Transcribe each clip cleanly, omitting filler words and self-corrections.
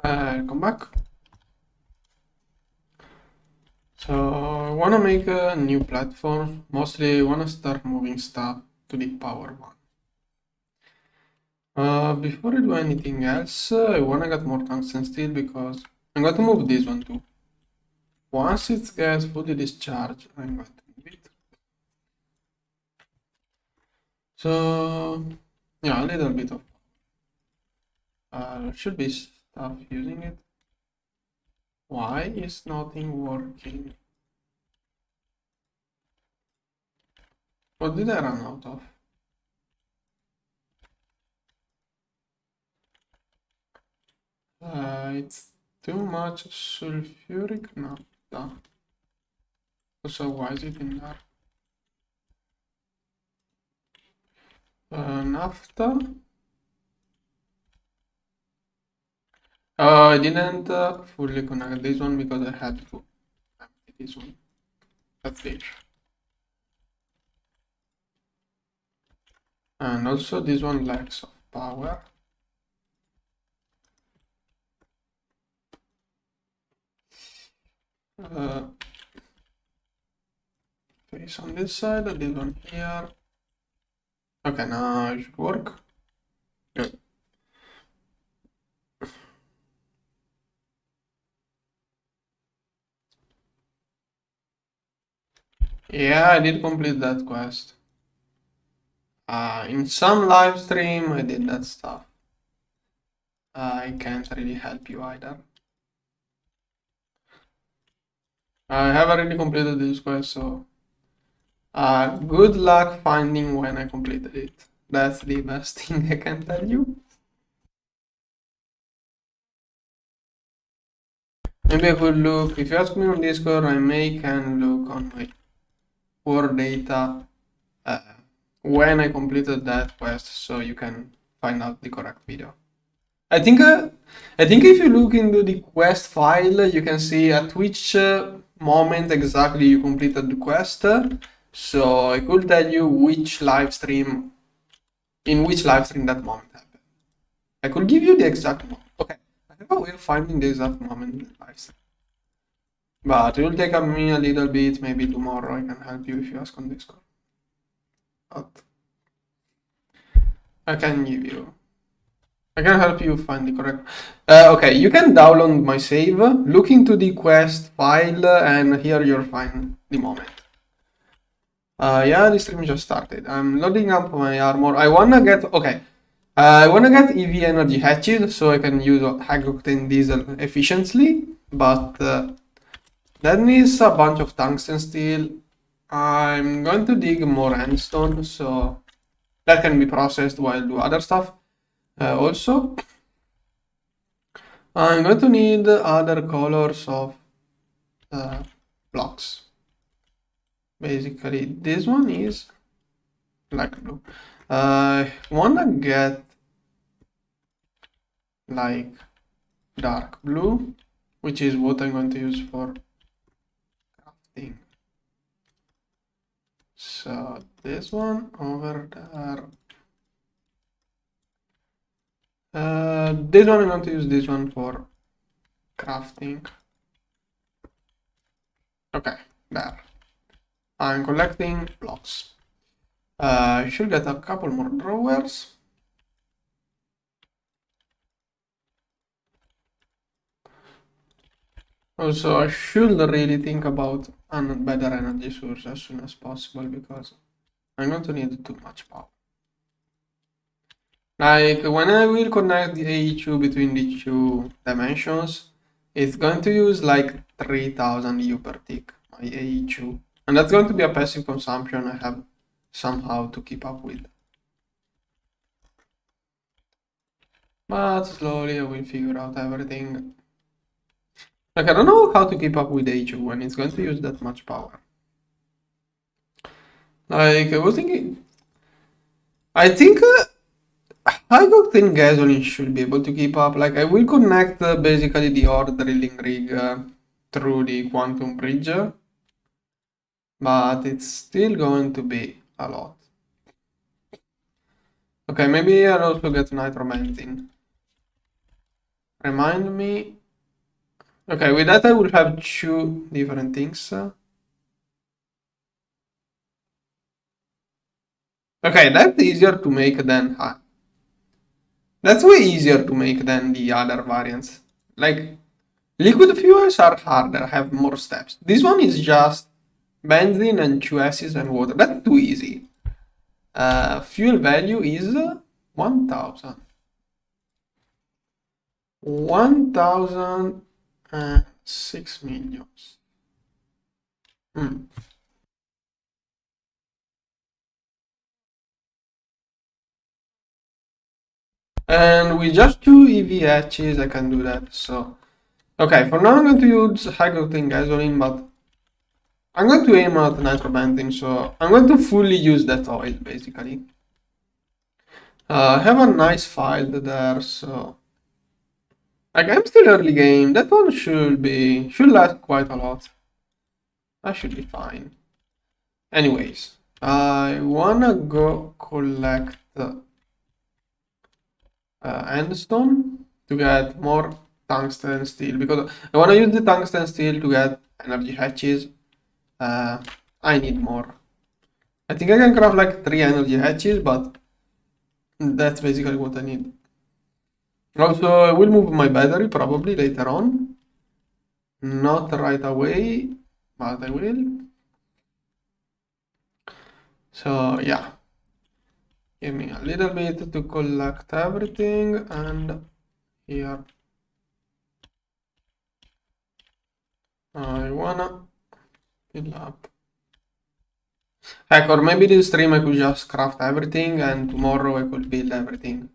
Come back. So I want to make a new platform. Mostly I want to start moving stuff to the power one. Before I do anything else, I want to get more tungsten steel because I'm going to move this one too. Once it gets fully discharged, I'm going to move it. So yeah, a little bit of should be stuff using it. Why is nothing working? What did I run out of? It's too much sulfuric naphtha. So why is it in there? Naphtha. I didn't fully connect this one because I had to empty this one. That's it. And also this one lacks of power. Face on this side, this one here. Okay, now it should work. Good. Yeah, I did complete that quest. In some live stream, I did that stuff. I can't really help you either. I haven't really completed this quest, so good luck finding when I completed it. That's the best thing I can tell you. Maybe I could look, if you ask me on Discord, I may can look on my core data when I completed that quest, so you can find out the correct video. I think if you look into the quest file, you can see at which moment exactly you completed the quest. So I could tell you which live stream, in which live stream that moment happened. I could give you the exact moment. Okay, I have a way of finding the exact moment in the live stream. But it will take me a little bit, maybe tomorrow I can help you if you ask on Discord. But I can give you. I can help you find the correct. Okay, you can download my save, look into the quest file, and here you'll find the moment. Yeah, the stream just started. I'm loading up my armor. I wanna get EV energy hatches so I can use high octane diesel efficiently, but that needs a bunch of tungsten steel. I'm going to dig more endstone so that can be processed while do other stuff. Also, I'm going to need other colors of blocks. Basically, this one is like blue. I wanna get like dark blue, which is what I'm going to use for crafting. So this one over there. This one I'm going to use this one for crafting. Okay, there. I'm collecting blocks. I should get a couple more drawers. Also, I should really think about a better energy source as soon as possible because I'm going to need too much power. Like when I will connect the AE2 between the two dimensions, it's going to use like 3000 U per tick, my AE2. And that's going to be a passive consumption I have somehow to keep up with. But slowly I will figure out everything. Like I don't know how to keep up with AE2 when it's going to use that much power. Like I was thinking, I think high octane gasoline should be able to keep up. Like I will connect basically the ore drilling rig through the quantum bridge, but it's still going to be a lot. Okay, maybe I'll also get nitromethane. Remind me. Okay, with that I will have two different things. Okay, that's easier to make than that's way easier to make than the other variants. Like liquid fuels are harder, have more steps. This one is just benzene and two acids and water. That's too easy. Fuel value is 1000. 1006 millions. Hmm. And with just two EVHs, I can do that. So, okay, for now I'm going to use hydrogen gasoline, but I'm going to aim at nitrobenzene, so I'm going to fully use that oil, basically. I have a nice file there, so... Like, I'm still early game. That one should last quite a lot. That should be fine. Anyways, I wanna go collect endstone to get more tungsten steel because I wanna use the tungsten steel to get energy hatches. I need more. I think I can craft like 3 energy hatches, but that's basically what I need. Also, I will move my battery probably later on. Not right away, but I will. So yeah, give me a little bit to collect everything, and here I wanna fill up. Heck, or maybe this stream I could just craft everything and tomorrow I could build everything.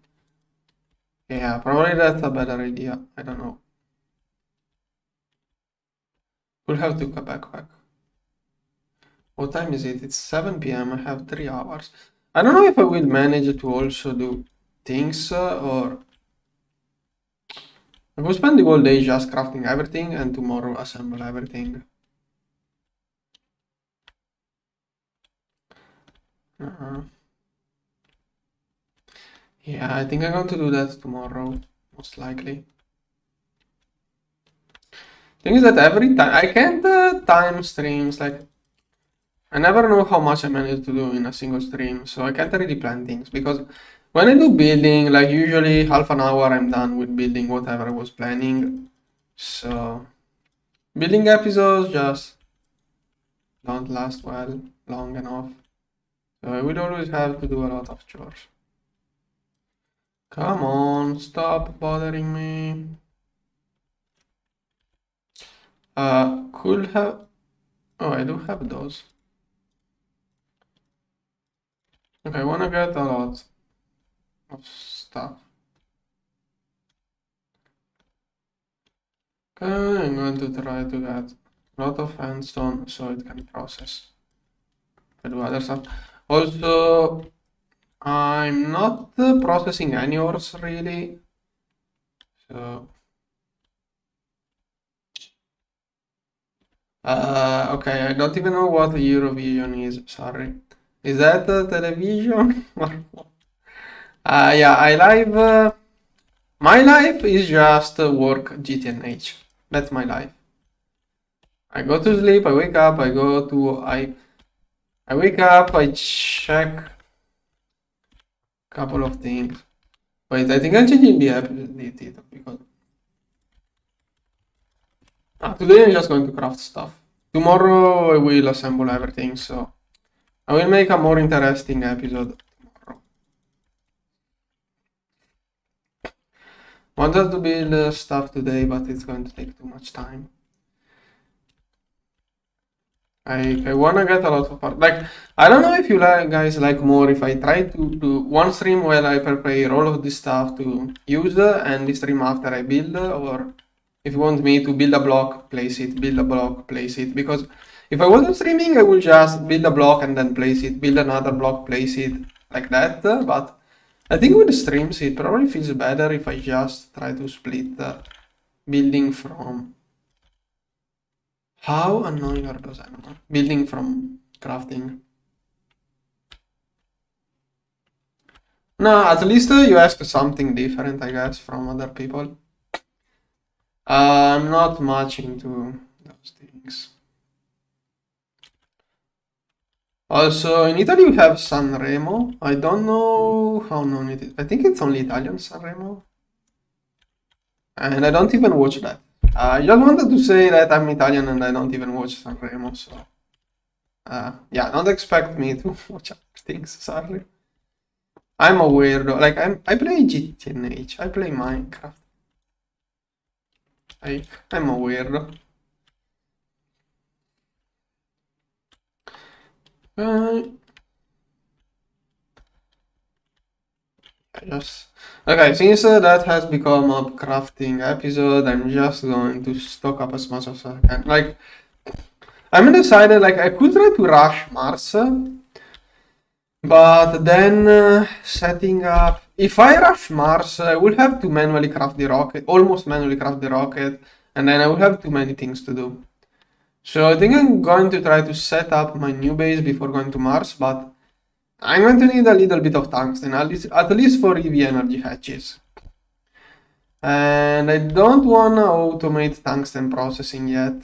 Yeah, probably that's a better idea. I don't know. We'll have to go back. What time is it? It's 7 p.m. I have 3 hours. I don't know if I will manage to also do things or I will spend the whole day just crafting everything and tomorrow assemble everything. Yeah, I think I'm going to do that tomorrow, most likely. Thing is that every time I can't time streams, like I never know how much I manage to do in a single stream, so I can't really plan things because when I do building, like usually half an hour I'm done with building whatever I was planning. So building episodes just don't last long enough. So I would always have to do a lot of chores. Come on, stop bothering me. Could have. Oh, I do have those. Okay, I wanna get a lot of stuff. Okay, I'm going to try to get a lot of handstone so it can process. I do other stuff. Also, I'm not processing any ores really. So, okay, I don't even know what Eurovision is. Sorry. Is that television? Yeah, I live. My life is just work GTNH. That's my life. I go to sleep, I wake up, I wake up, I check a couple of things. Wait, I think I'm changing the app because today I'm just going to craft stuff. Tomorrow I will assemble everything, so I will make a more interesting episode tomorrow. Wanted to build stuff today, but it's going to take too much time. I wanna get a lot of part. Like I don't know if you guys like more if I try to do one stream where I prepare all of this stuff to use and the stream after I build, or if you want me to build a block, place it, build a block, place it. Because if I wasn't streaming, I would just build a block and then place it, build another block, place it like that. But I think with the streams, it probably feels better if I just try to split the building from. How annoying are those animals? Building from crafting. No, at least you ask something different, I guess, from other people. I'm not much into those things. Also, in Italy we have Sanremo. I don't know how known it is. I think it's only Italian Sanremo. And I don't even watch that. I just wanted to say that I'm Italian and I don't even watch Sanremo, so yeah, don't expect me to watch other things, sorry. I'm a weirdo. Like I play GTNH, I play Minecraft. I'm a weirdo. Yes. Okay, since that has become a crafting episode, I'm just going to stock up as much as I can. Like, I'm undecided, like, I could try to rush Mars, but then setting up. If I rush Mars, I will have to manually craft the rocket, almost manually craft the rocket, and then I will have too many things to do. So I think I'm going to try to set up my new base before going to Mars, but I'm going to need a little bit of tungsten, at least for EV energy hatches. And I don't want to automate tungsten processing yet.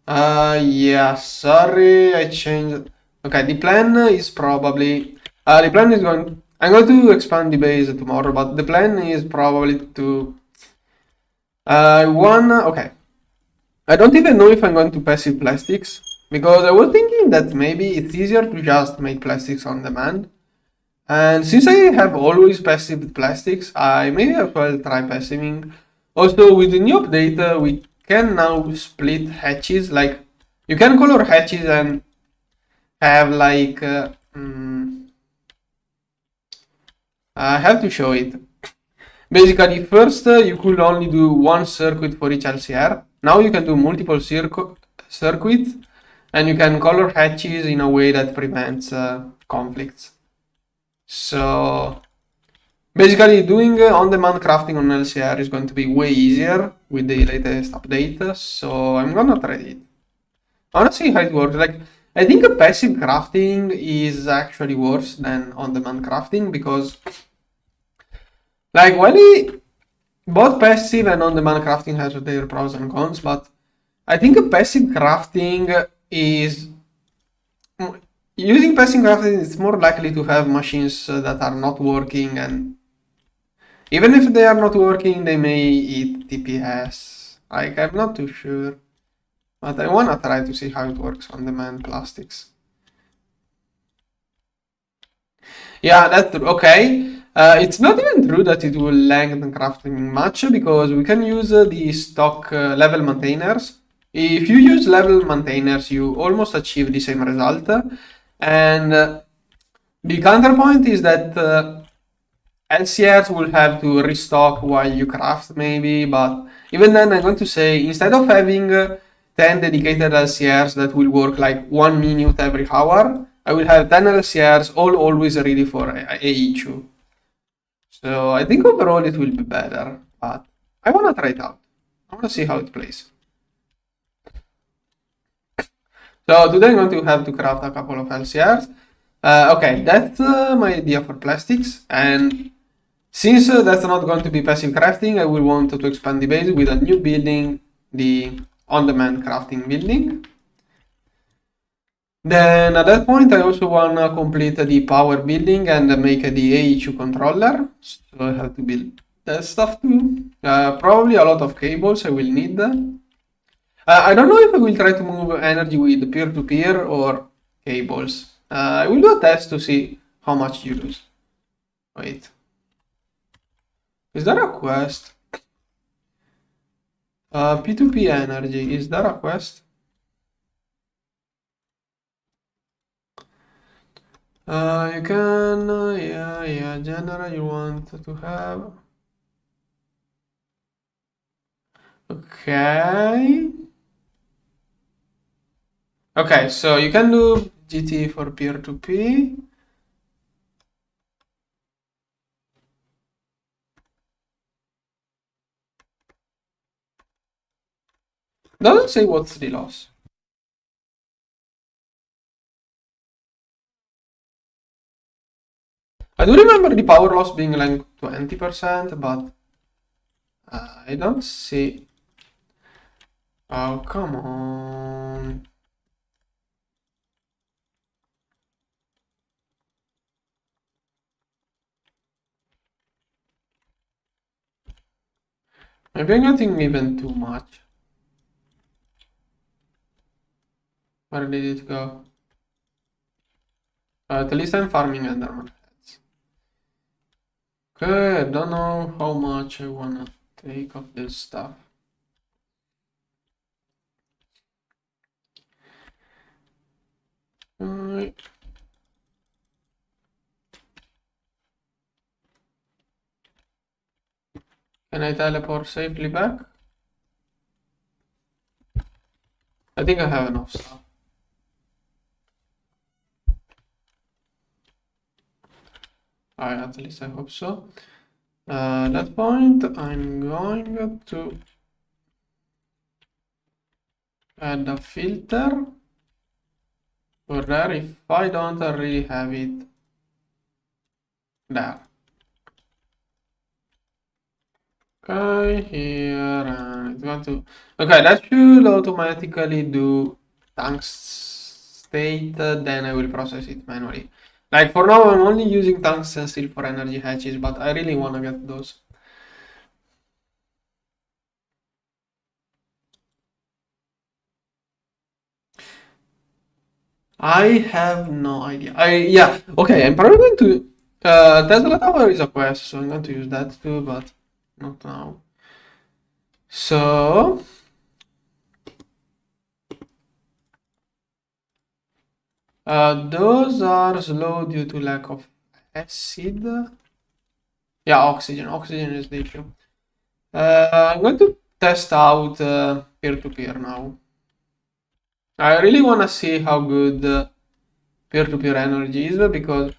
Yeah, sorry, I changed. Okay, the plan is probably. The plan is going. I'm going to expand the base tomorrow, but the plan is probably to. Okay. I don't even know if I'm going to passive plastics, because I was thinking that maybe it's easier to just make plastics on demand. And since I have always passive plastics, I may as well try passiving. Also, with the new update, we can now split hatches. Like, you can color hatches and have like. I have to show it. Basically, first you could only do one circuit for each LCR. Now you can do multiple circuits, and you can color hatches in a way that prevents conflicts. So basically, doing on-demand crafting on LCR is going to be way easier with the latest update, so I'm gonna try it. I wanna see how it works. Like, I think passive crafting is actually worse than on-demand crafting because, like, both passive and on-demand crafting has their pros and cons, but I think passive crafting is using passive crafting is more likely to have machines that are not working, and even if they are not working, they may eat TPS. Like, I'm not too sure, but I wanna try to see how it works on demand plastics. Yeah, that's true. Okay. It's not even true that it will lengthen crafting much because we can use the stock level maintainers. If you use level maintainers, you almost achieve the same result. And the counterpoint is that LCRs will have to restock while you craft, maybe. But even then, I'm going to say instead of having 10 dedicated LCRs that will work like 1 minute every hour, I will have 10 LCRs all always ready for AE2. So I think overall it will be better, but I want to try it out. I want to see how it plays. So today I'm going to have to craft a couple of LCRs. Okay, that's my idea for plastics. And since that's not going to be passive crafting, I will want to expand the base with a new building, the on-demand crafting building. Then at that point, I also want to complete the power building and make the AE2 controller. So I have to build that stuff too. Probably a lot of cables I will need. I don't know if I will try to move energy with peer-to-peer or cables. I will do a test to see how much you lose. Wait. Is there a quest? P2P energy, is there a quest? You can, yeah, general you want to have. Okay. Okay, so you can do GT for peer-to-P. Doesn't say what's the loss. I do remember the power loss being like 20%, but I don't see. Oh, come on. Maybe I'm getting even too much. Where did it go? At least I'm farming Enderman heads. Okay, I don't know how much I wanna take of this stuff. Can I teleport safely back? I think I have enough stuff. At least I hope so. At that point, I'm going to add a filter for there if I don't already have it there. Okay, here, and it's going to... Okay, that should automatically do tank state, then I will process it manually. Like, for now, I'm only using tanks still for energy hatches, but I really want to get those. I have no idea. Yeah, okay, I'm probably going to... Tesla Tower is a quest, so I'm going to use that too, but not now. So... those are slow due to lack of acid. Yeah, oxygen. Oxygen is the issue. I'm going to test out peer-to-peer now. I really want to see how good peer-to-peer energy is because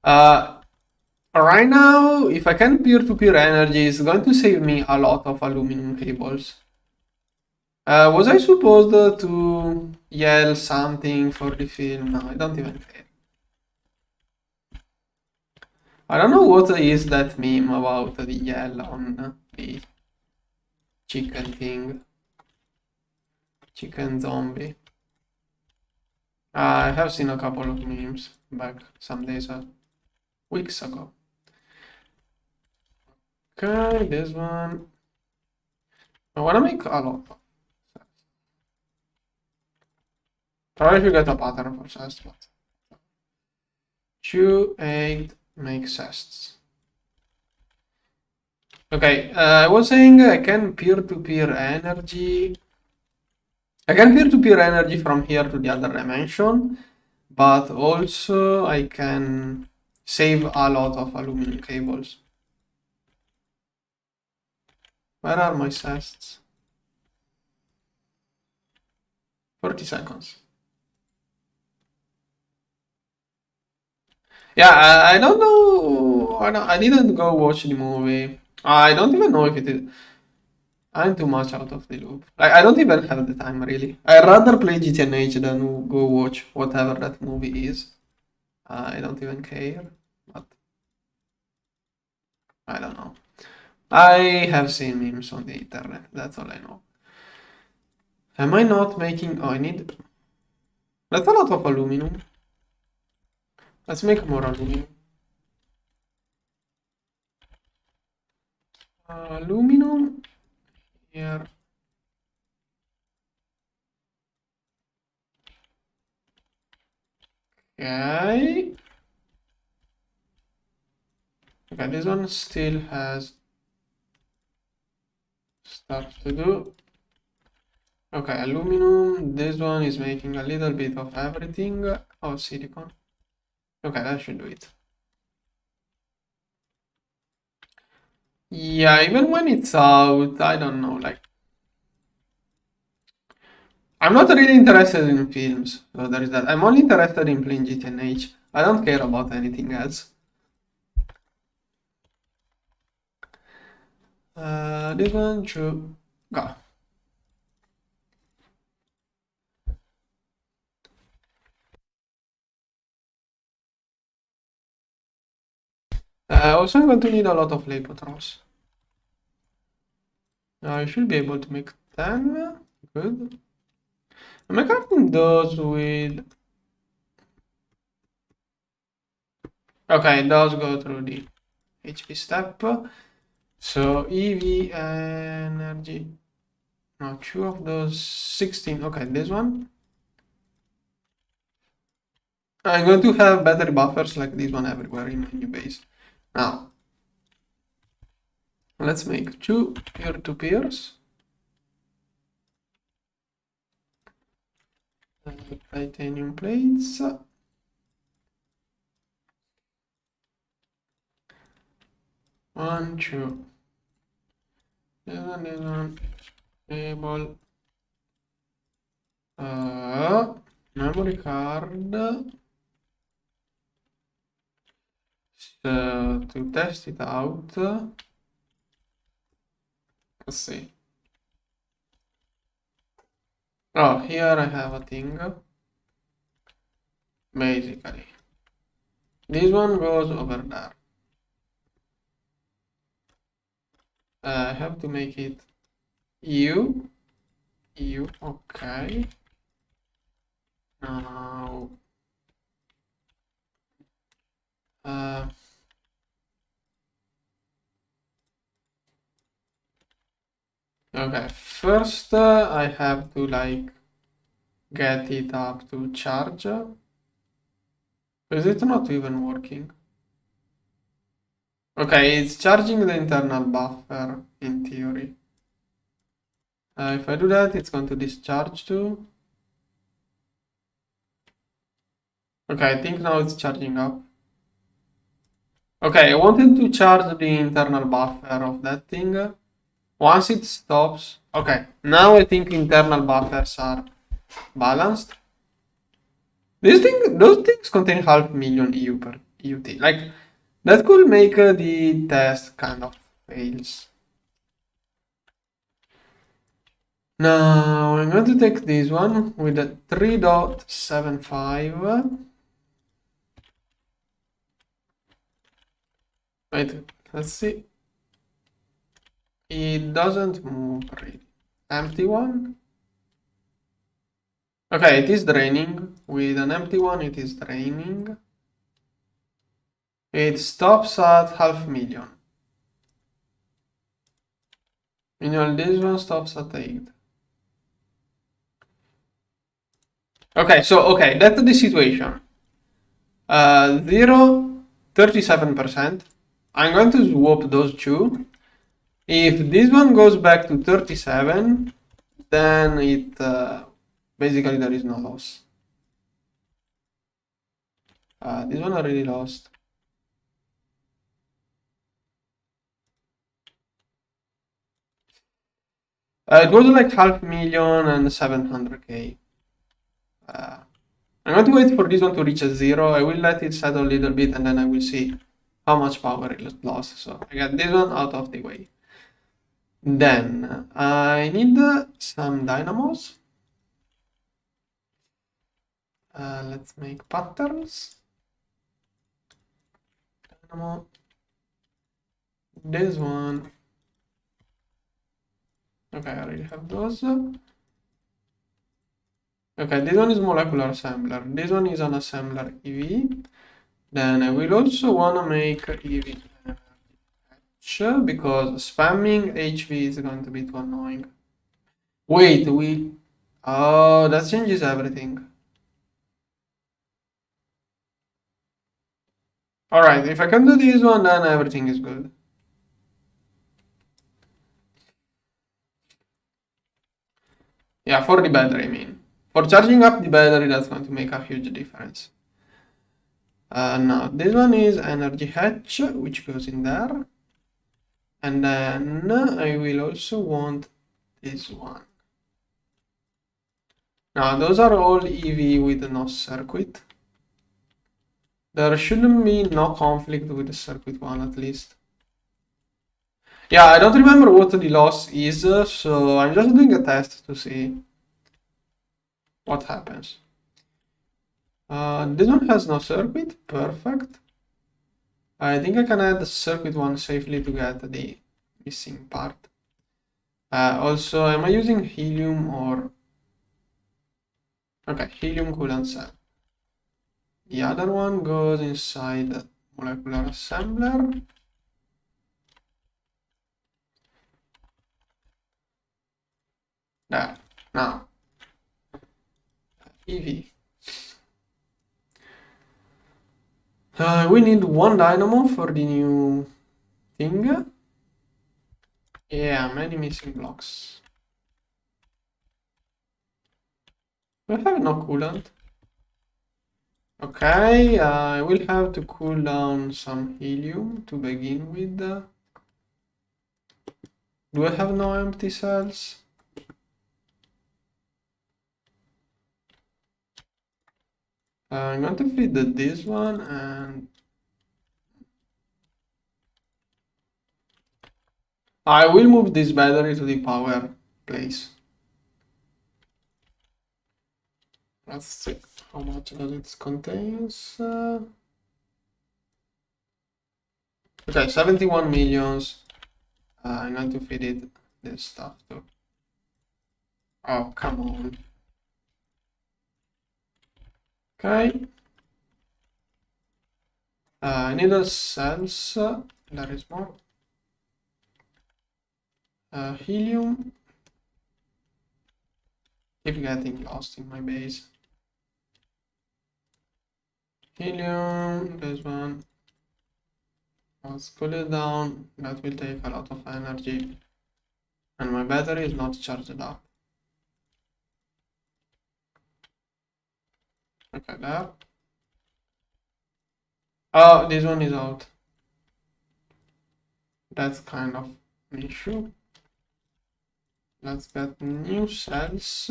right now, if I can peer-to-peer energy, it's going to save me a lot of aluminum cables. Was I supposed to yell something for the film? No, I don't even care. I don't know what is that meme about the yell on the chicken thing. Chicken zombie. I have seen a couple of memes back some days, weeks ago. Okay, this one. I want to make a lot. Probably if you get a pattern for cest, but 2, 8, make cests. Okay, I was saying I can peer-to-peer energy. I can peer-to-peer energy from here to the other dimension, but also I can save a lot of aluminum cables. Where are my cests? 40 seconds. Yeah, I don't know. I didn't go watch the movie. I don't even know if it is. I'm too much out of the loop. I don't even have the time, really. I'd rather play GTNH than go watch whatever that movie is. I don't even care, but I don't know. I have seen memes on the internet, that's all I know. Am I not making... Oh, I need... That's a lot of aluminum. Let's make more aluminum. Aluminum here. Okay. Okay, this one still has stuff to do. Okay, aluminum. This one is making a little bit of everything. Oh, silicon. Okay, that should do it. Yeah, even when it's out, I don't know, like... I'm not really interested in films, so there is that. I'm only interested in playing GTNH. I don't care about anything else. This one should go. Also, I'm going to need a lot of Lepotros. I should be able to make 10. Good. Am I crafting those with... Okay, those go through the HP step. So EV energy. Now 2 of those 16. Okay, this one. I'm going to have battery buffers like this one everywhere in my new base. Now, let's make 2 peer-to-peers. Titanium plates. 1, 2. This one, table. Memory card. So to test it out, let's see. Oh, here I have a thing. Basically, this one goes over there. I have to make it U. Okay. Now, okay, first I have to like get it up to charge. Is it not even working? Okay, it's charging the internal buffer in theory. If I do that, it's going to discharge too. Okay, I think now it's charging up. Okay, I wanted to charge the internal buffer of that thing. Once it stops, okay, now I think internal buffers are balanced. Those things contain 500,000 EU per UT. Like, that could make the test kind of fails. Now, I'm going to take this one with a 3.75. Wait, let's see. It doesn't move really. Empty one. Okay, it is draining. With an empty one, it is draining. It stops at 500,000. Meanwhile, this one stops at 8. Okay, so, okay, that's the situation. 37%. I'm going to swap those two. If this one goes back to 37, then it basically there is no loss. This one I already lost. It was like 500,000 and 700k. I'm going to wait for this one to reach a 0. I will let it settle a little bit and then I will see how much power it lost. So I got this one out of the way. Then I need some dynamos. Let's make patterns. Dynamo. This one. Okay, I already have those. Okay, this one is molecular assembler. This one is an assembler EV. Then I will also want to make EV H because spamming HV is going to be too annoying. Wait, oh, that changes everything. Alright, if I can do this one, then everything is good. Yeah, for the battery, I mean. For charging up the battery, that's going to make a huge difference. Now, this one is energy H, which goes in there. And then I will also want this one. Now, those are all EV with no circuit. There shouldn't be no conflict with the circuit one, at least. Yeah, I don't remember what the loss is, so I'm just doing a test to see what happens. This one has no circuit, perfect. I think I can add circuit 1 safely to get the missing part. Also, am I using helium or... Okay, helium coolant cell. The other one goes inside the molecular assembler. There. Now, EV. We need one dynamo for the new thing. Yeah, many missing blocks. We have no coolant. Okay, I will have to cool down some helium to begin with. Do I have no empty cells? I'm going to feed this one and I will move this battery to the power place. Let's see how much does it contains. Okay, 71 millions. I'm going to feed it this stuff too. Oh, come on. Okay. I need a cells. There is more. Helium. Keep getting lost in my base. Helium, this one. Let's cool it down. That will take a lot of energy. And my battery is not charged up. Okay, there. Oh, this one is out. That's kind of an issue. Let's get new cells.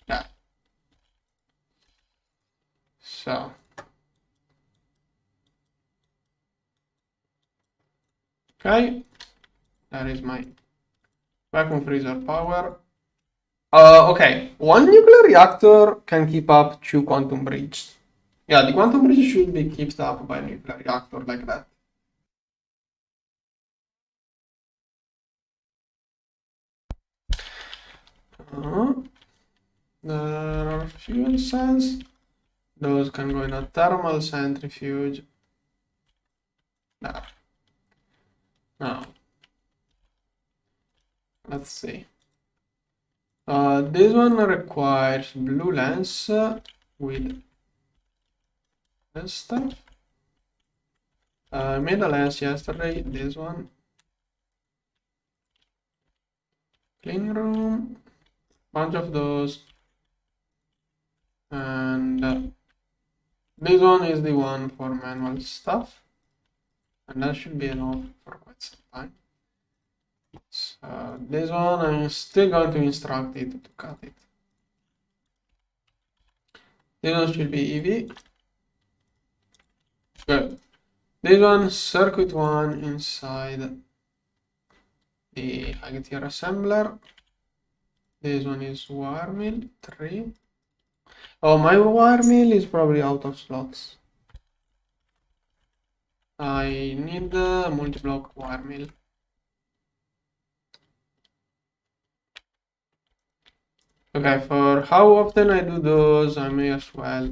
Yeah. So. Okay. That is my vacuum freezer power. Okay. One nuclear reactor can keep up 2 quantum bridges. Yeah, the quantum bridge should be kept up by a nuclear reactor like that. There are fuel cells. Those can go in a thermal centrifuge. There. Now, let's see. This one requires blue lens with this stuff. I made a lens yesterday. This one. Clean room. Bunch of those. And this one is the one for manual stuff. And that should be enough for quite some time. So this one I'm still going to instruct it to cut it. This one should be EV. Good. This one circuit 1 inside the Gregtech assembler. This one is wire mill 3. Oh, my wire mill is probably out of slots. I need a multi-block wire mill. Okay, for how often I do those, I may as well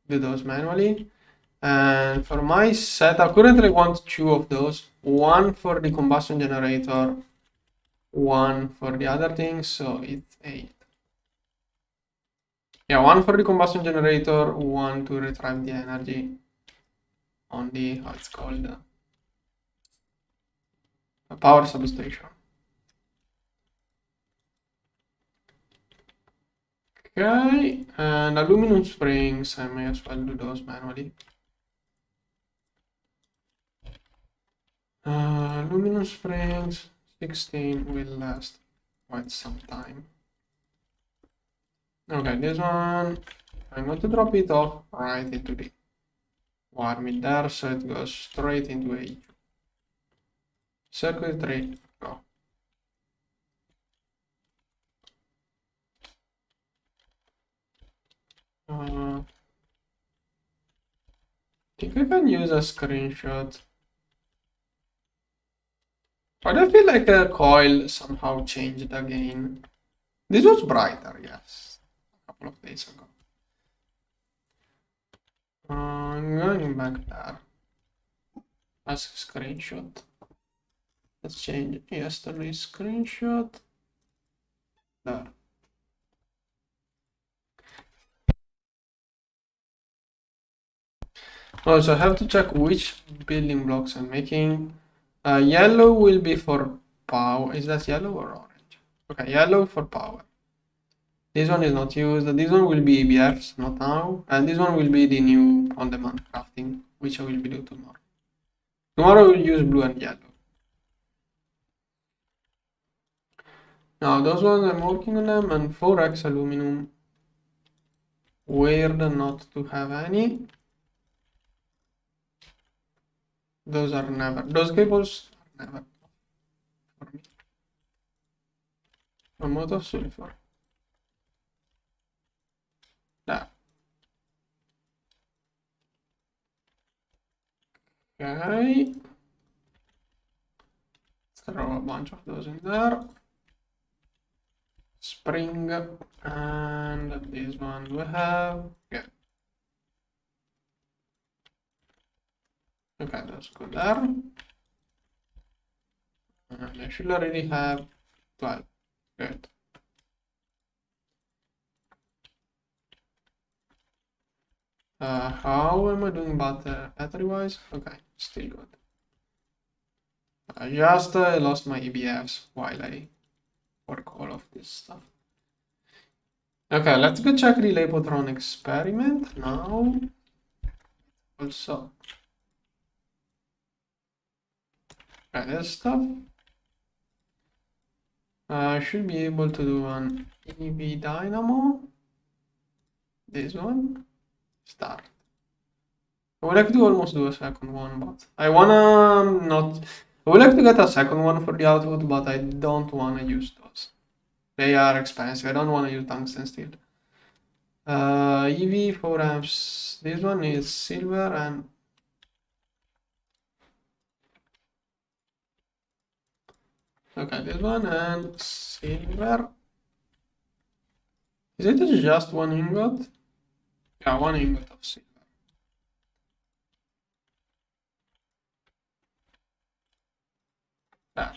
do those manually. And for my setup, currently I want 2 of those. One for the combustion generator, one for the other things, so it's 8. Yeah, one for the combustion generator, one to retrieve the energy on the, how it's called, a power substation. Okay, and aluminum springs, I may as well do those manually. Aluminum springs, 16 will last quite some time. Okay, this one, I'm going to drop it off right into the wire mill there, so it goes straight into a circuitry. Go. think I can use a screenshot. But I feel like a coil somehow changed again. This was brighter, yes, a couple of days ago. I'm going back there. As a screenshot. Let's change yesterday's screenshot. There. Also, I have to check which building blocks I'm making. Yellow will be for power. Is that yellow or orange? Okay, yellow for power. This one is not used. This one will be EBFs, not now. And this one will be the new on-demand crafting, which I will be doing tomorrow. Tomorrow we'll use blue and yellow. Now, those ones I'm working on them, and 4x aluminum. Weird not to have any. Those are never. Those cables are never for me. Amount of sulfur. There. Okay. Throw a bunch of those in there. Spring, and this one we have. Good. Okay, that's good there. And I should already have 12. Good. How am I doing battery wise? Okay, still good. I just lost my EBFs while I work all of this stuff. Okay, let's go check the Lepotron experiment now. Also, okay, this stuff. I should be able to do an EV dynamo. This one. Start. I would like to almost do a second one, but I wanna not. I would like to get a second one for the output, but I don't wanna use those. They are expensive. I don't wanna use tungsten steel. EV 4 amps. This one is silver and. Okay, this one and silver. Is it just one ingot? Yeah, one ingot of silver. There.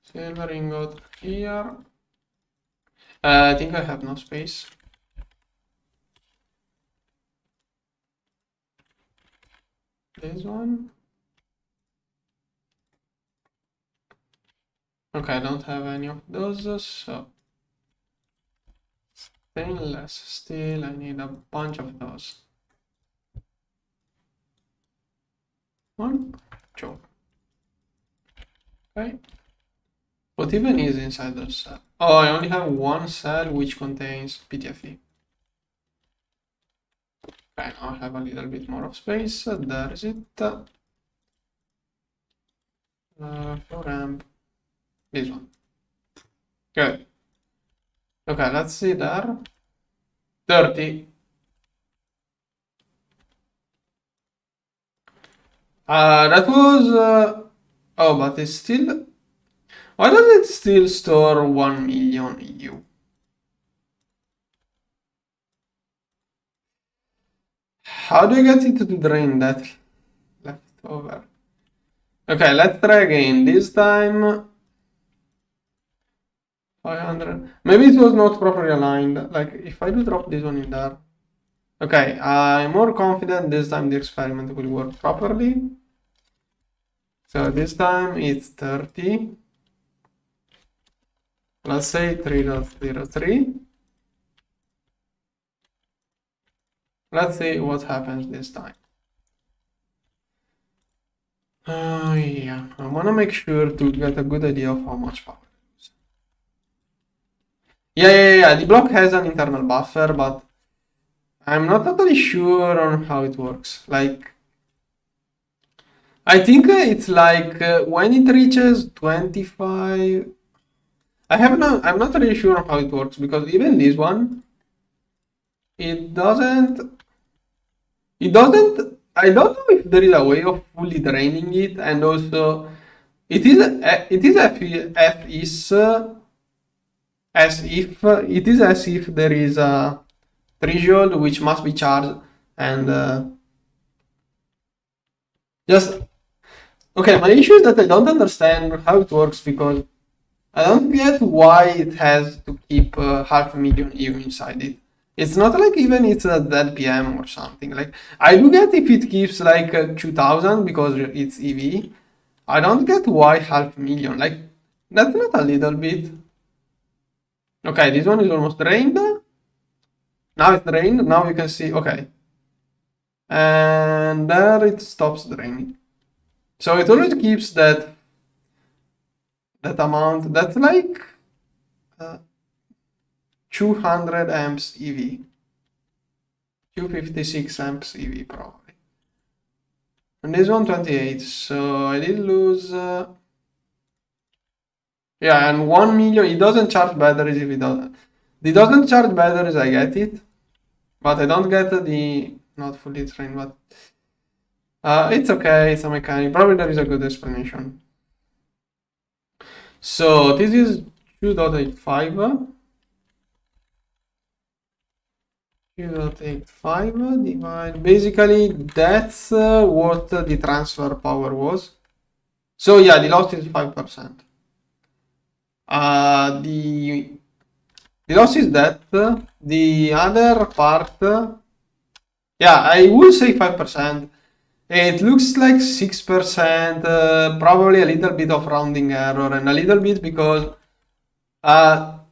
Silver ingot here. I think I have no space. This one. Okay, I don't have any of those, so stainless steel, I need a bunch of those. 1, 2. Okay. What even is inside those cells? Oh, I only have one cell which contains PTFE. Okay, now I have a little bit more of space. There is it. 4 amp. This one. Good. Okay, let's see there. 30. That was. Oh, but it's still. Why does it still store 1 million EU? How do you get it to drain that left over? Okay, let's try again. This time 500. Maybe it was not properly aligned. Like if I do drop this one in there. Okay, I'm more confident this time the experiment will work properly. So this time it's 30. Let's say 3.03. Let's see what happens this time. Yeah, I want to make sure to get a good idea of how much power. Yeah. The block has an internal buffer, but I'm not totally sure on how it works. Like, I think it's like when it reaches 25. I'm not really sure on how it works because even this one, it doesn't. It doesn't. I don't know if there is a way of fully draining it, and also it is as if there is a threshold which must be charged, and just okay. My issue is that I don't understand how it works because I don't get why it has to keep 500,000 EU inside it. It's not like even it's a ZPM or something. Like I do get if it keeps like 2,000 because it's EV. I don't get why 500,000. Like that's not a little bit. Okay, this one is almost drained. Now it's drained. Now you can see. Okay, and there it stops draining. So it always keeps that amount. That's like 200 amps EV. 256 amps EV probably. And this one 28. So I did lose. Yeah, and 1 million. It doesn't charge batteries if it doesn't. It doesn't charge batteries. I get it, but I don't get the not fully trained. But it's okay. It's a mechanic. Probably there is a good explanation. So this is 2.85. 2.85 divide. Basically, that's what the transfer power was. So yeah, the loss is 5%. The loss is that. The other part, yeah, I would say 5%. It looks like 6%, probably a little bit of rounding error, and a little bit because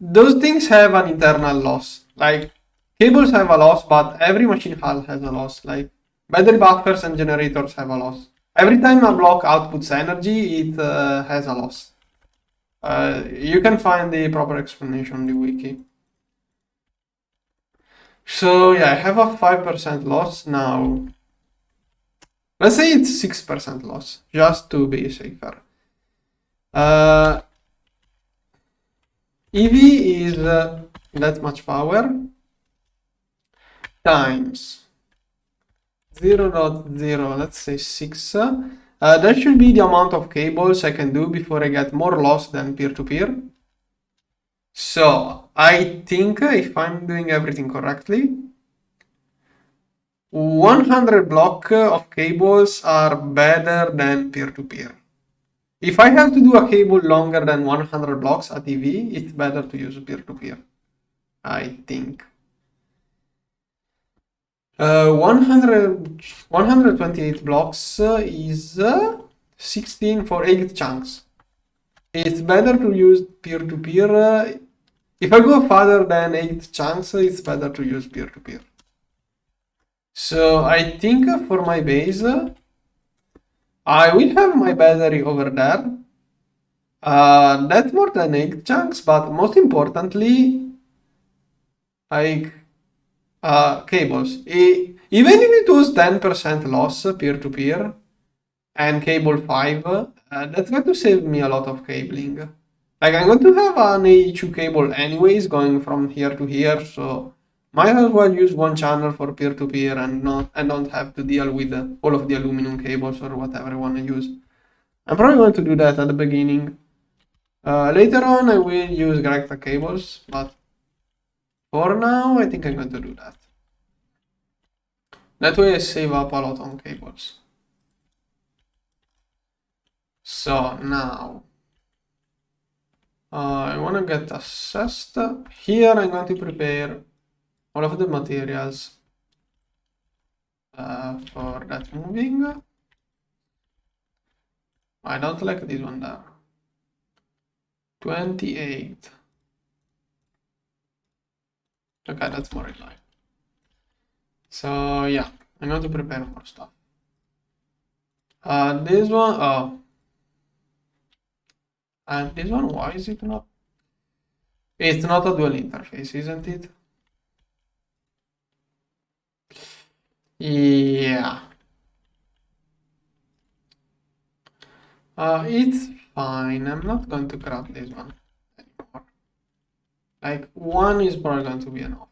those things have an internal loss. Like cables have a loss, but every machine hull has a loss. Like battery buffers and generators have a loss. Every time a block outputs energy, it has a loss. You can find the proper explanation on the wiki. So yeah, I have a 5% loss now. Let's say it's 6% loss, just to be safer. EV is that much power times 0.0, let's say 6. That should be the amount of cables I can do before I get more loss than peer-to-peer. So I think if I'm doing everything correctly, 100 block of cables are better than peer-to-peer. If I have to do a cable longer than 100 blocks at EV, it's better to use peer-to-peer, I think. 128 blocks is 16 for 8 chunks. It's better to use peer-to-peer. If I go further than 8 chunks, it's better to use peer-to-peer. So I think for my base, I will have my battery over there. That's more than 8 chunks, but most importantly, like cables. Even if it was 10% loss peer-to-peer and cable 5, that's going to save me a lot of cabling. Like I'm going to have an AE2 cable anyways going from here to here, so might as well use one channel for peer-to-peer and don't have to deal with all of the aluminum cables or whatever I want to use. I'm probably going to do that at the beginning. Later on I will use Gregtech cables, but for now I think I'm going to do that. That way I save up a lot on cables. So now I want to get assessed. Here I'm going to prepare all of the materials for that moving. I don't like this one there. 28. Okay, that's more in line. So yeah, I'm going to prepare more stuff. This one, oh. And this one, why is it not? It's not a dual interface, isn't it? Yeah. It's fine. I'm not going to grab this one anymore. Like one is probably going to be enough.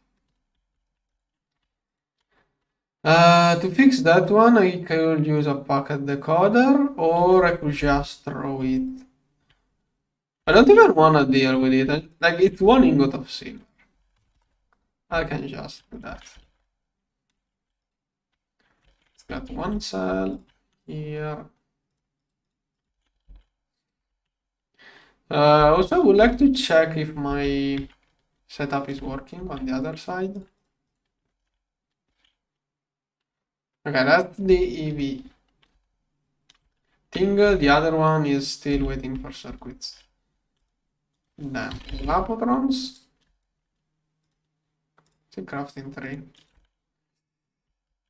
To fix that one, I could use a packet decoder, or I could just throw it. I don't even wanna deal with it. Like, it's one ingot of silver. I can just do that. It's got one cell here. Also, I would like to check if my setup is working on the other side. Okay, that's the EV thing. The other one is still waiting for circuits. Then Lapotrons. It's a crafting 3.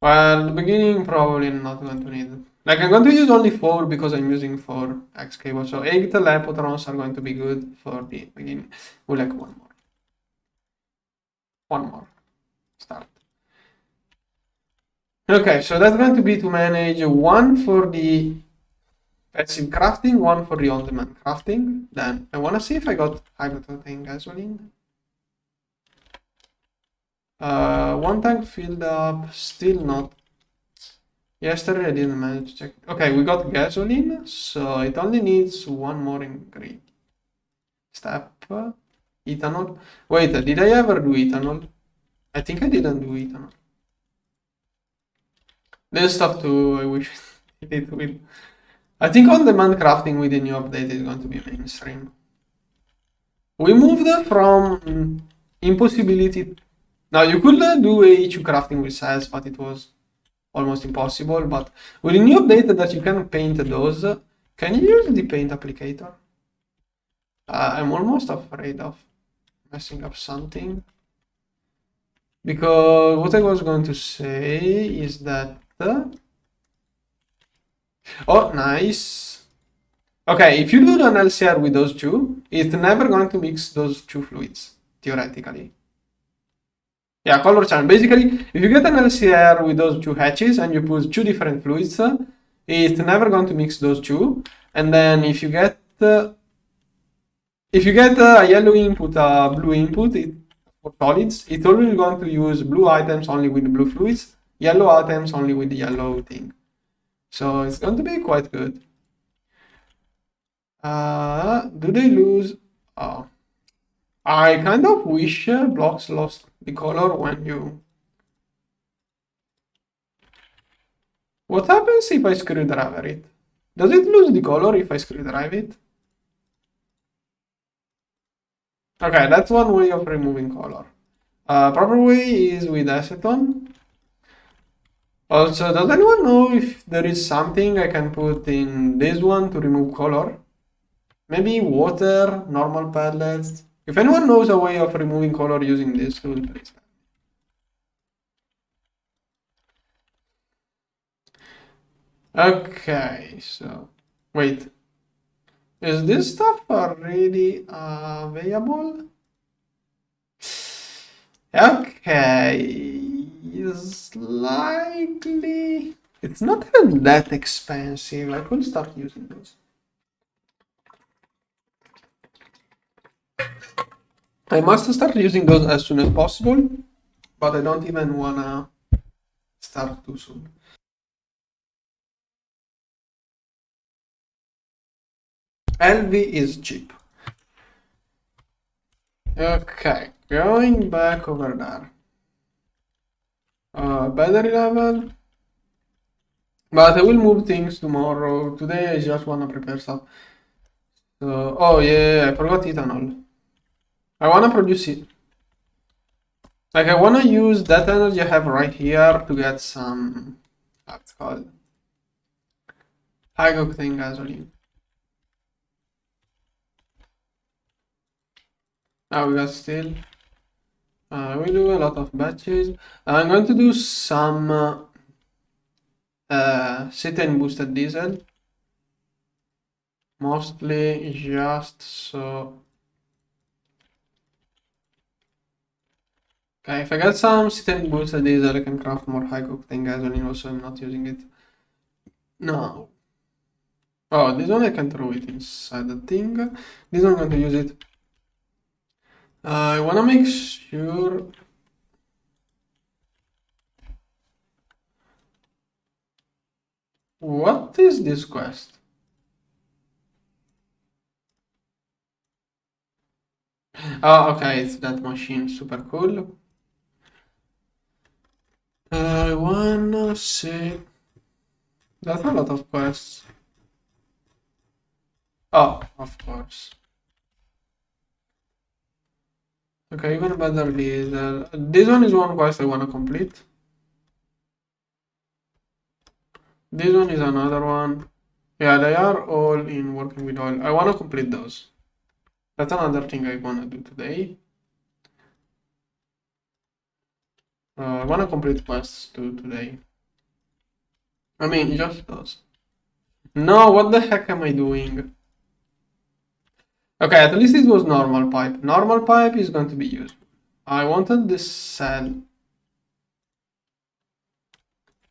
Well, the beginning probably not going to need. Like, I'm going to use only 4 because I'm using 4 X cables. So 8 Lapotrons are going to be good for the beginning. We'll like one more. One more. Start. Okay, so that's going to be to manage 1 for the passive crafting, 1 for the on-demand crafting. Then I want to see if I got hydrogen gasoline. 1 tank filled up, still not. Yesterday I didn't manage to check. Okay, we got gasoline, so it only needs 1 more ingredient. Step. Ethanol. Wait, did I ever do ethanol? I think I didn't do ethanol. This stuff too, I wish I did with. I think on-demand crafting with the new update is going to be mainstream. We moved from impossibility. Now you could do AHU crafting with cells, but it was almost impossible. But with the new update that you can paint those, can you use the paint applicator? I'm almost afraid of messing up something. Because what I was going to say is that... Oh, nice. Okay, if you do an LCR with those two, it's never going to mix those two fluids, theoretically. Yeah, color channel. Basically, if you get an LCR with those two hatches and you put 2 different fluids, it's never going to mix those two. And then if you get a yellow input, a blue input for solids, it's always going to use blue items only with the blue fluids, yellow items only with the yellow thing. So it's going to be quite good. Do they lose? Oh. I kind of wish blocks lost the color when you... What happens if I screwdriver it? Does it lose the color if I screwdrive it? Okay, that's one way of removing color. Proper way is with acetone. Also, does anyone know if there is something I can put in this one to remove color? Maybe water, normal pellets. If anyone knows a way of removing color using this tool, please. Okay, so wait. Is this stuff already available? Okay, is likely. It's not even that expensive. I could start using those. I must start using those as soon as possible, but I don't even wanna start too soon. LV is cheap. Okay, going back over there. Battery level. But I will move things tomorrow. Today I just wanna prepare stuff. So, oh yeah, I forgot ethanol. I wanna produce it. Like I wanna use that energy I have right here to get some, what's called, high octane gasoline. Now we got steel. We do a lot of batches. I'm going to do some cetane boosted diesel. Mostly just so. Okay, if I get some cetane boosted diesel, I can craft more high octane gasoline. Also, I'm not using it. No. Oh, this one I can throw it inside the thing. This one I'm going to use it. I want to make sure. What is this quest? Oh, okay, it's that machine. Super cool. I wanna see. That's a lot of quests. Oh, of course. Okay, even better diesel. This one is one quest I wanna complete. This one is another one. Yeah, they are all in working with oil. I wanna complete those. That's another thing I wanna do today. I wanna complete quests too today. I mean, just those. No, what the heck am I doing? Okay, at least it was normal pipe. Normal pipe is going to be useful. I wanted this cell.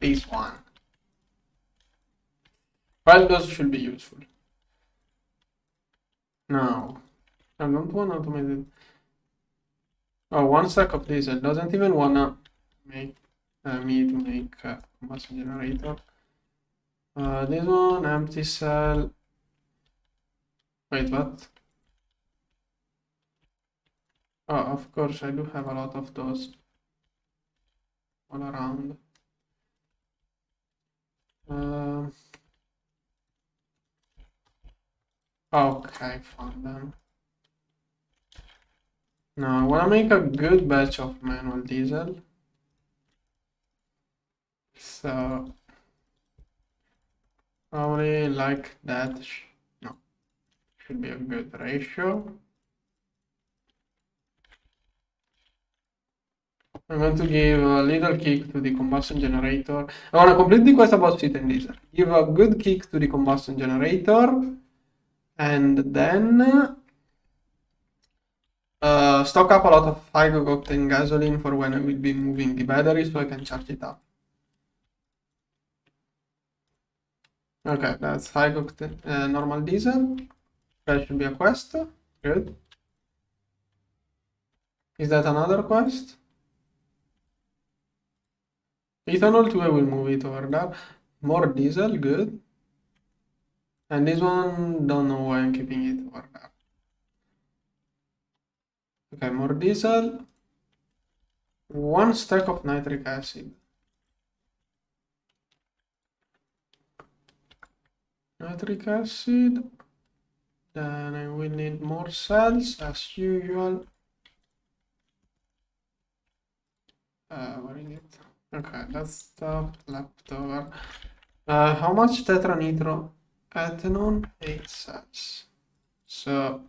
This one. Well, those should be useful. No, I don't want automated. Oh, one stack of this. It doesn't even wanna make me to make a combustion generator. This one, empty cell. Wait, what? Oh, of course, I do have a lot of those all around. Okay, found them. Now, I want to make a good batch of manual diesel. So, probably like that. No, should be a good ratio. I'm going to give a little kick to the combustion generator. I want to complete the quest about cheat and diesel. Give a good kick to the combustion generator. And then stock up a lot of high-octane gasoline for when I will be moving the battery so I can charge it up. Okay, that's high-octane normal diesel. That should be a quest. Good. Is that another quest? Ethanol 2, I will move it over there. More diesel, good. And this one, don't know why I'm keeping it over there. Okay, more diesel. One stack of nitric acid. Nitric acid. Then I will need more cells as usual. Where is it? Okay, that's stuff left over. How much tetranitro-ethanol? 8 cells. So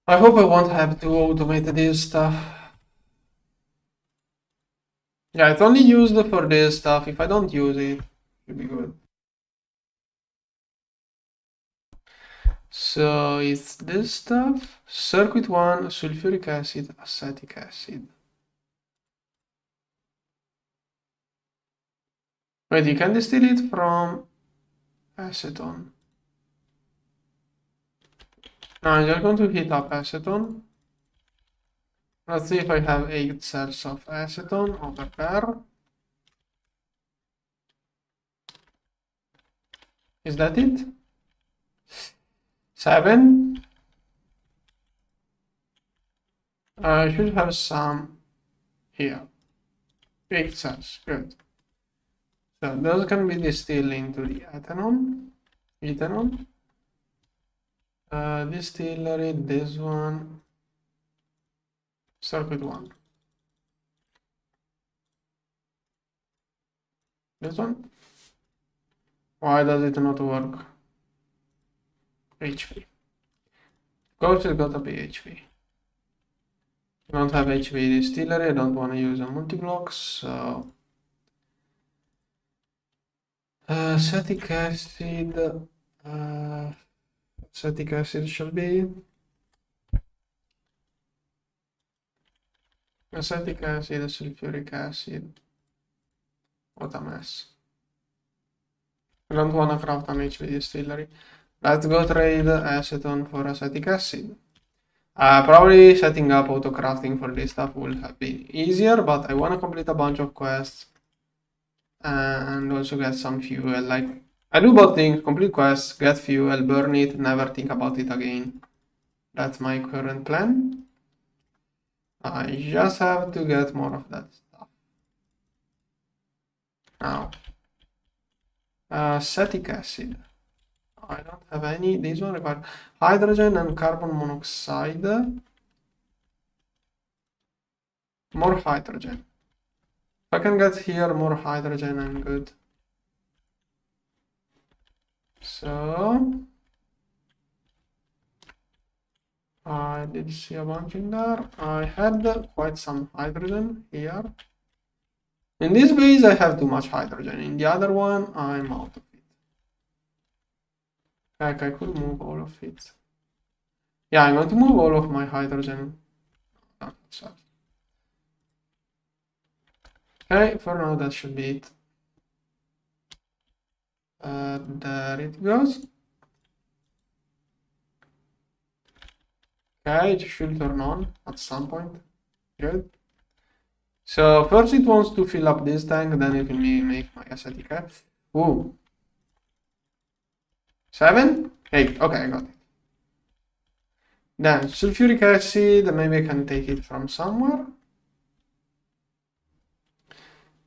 I hope I won't have to automate this stuff. Yeah, it's only used for this stuff. If I don't use it, it should be good. So it's this stuff. Circuit 1, sulfuric acid, acetic acid. Wait, you can distill it from acetone. Now I'm just going to heat up acetone. Let's see if I have 8 cells of acetone over there. Is that it? 7? I should have some here. 8 cells, good. So those can be distilled into the ethanol. Distillery, this one, circuit 1. This one? Why does it not work? HV. Of course it's gotta be HV. I don't have HV distillery, I don't want to use a multi-block, so acetic acid, shall be acetic acid, sulfuric acid. What a mess. I don't want to craft an HV distillery. Let's go trade acetone for acetic acid. Probably setting up auto crafting for this stuff will have been easier, but I want to complete a bunch of quests. and also get some fuel. Like, I do both things, complete quests, get fuel, burn it, never think about it again. That's my current plan. I just have to get more of that stuff. Now, acetic acid. I don't have any. This one requires hydrogen and carbon monoxide. More hydrogen. If I can get here more hydrogen, I'm good. So I did see a bunch in there. I had quite some hydrogen here. In this base, I have too much hydrogen. In the other one, I'm out of it. Like, I could move all of it. Yeah, I'm going to move all of my hydrogen. Okay, for now, that should be it. There it goes. Okay, it should turn on at some point. Good. So first it wants to fill up this tank, then it will make my acetic acid. Ooh. 7? 8. Okay, I got it. Then sulfuric acid, maybe I can take it from somewhere.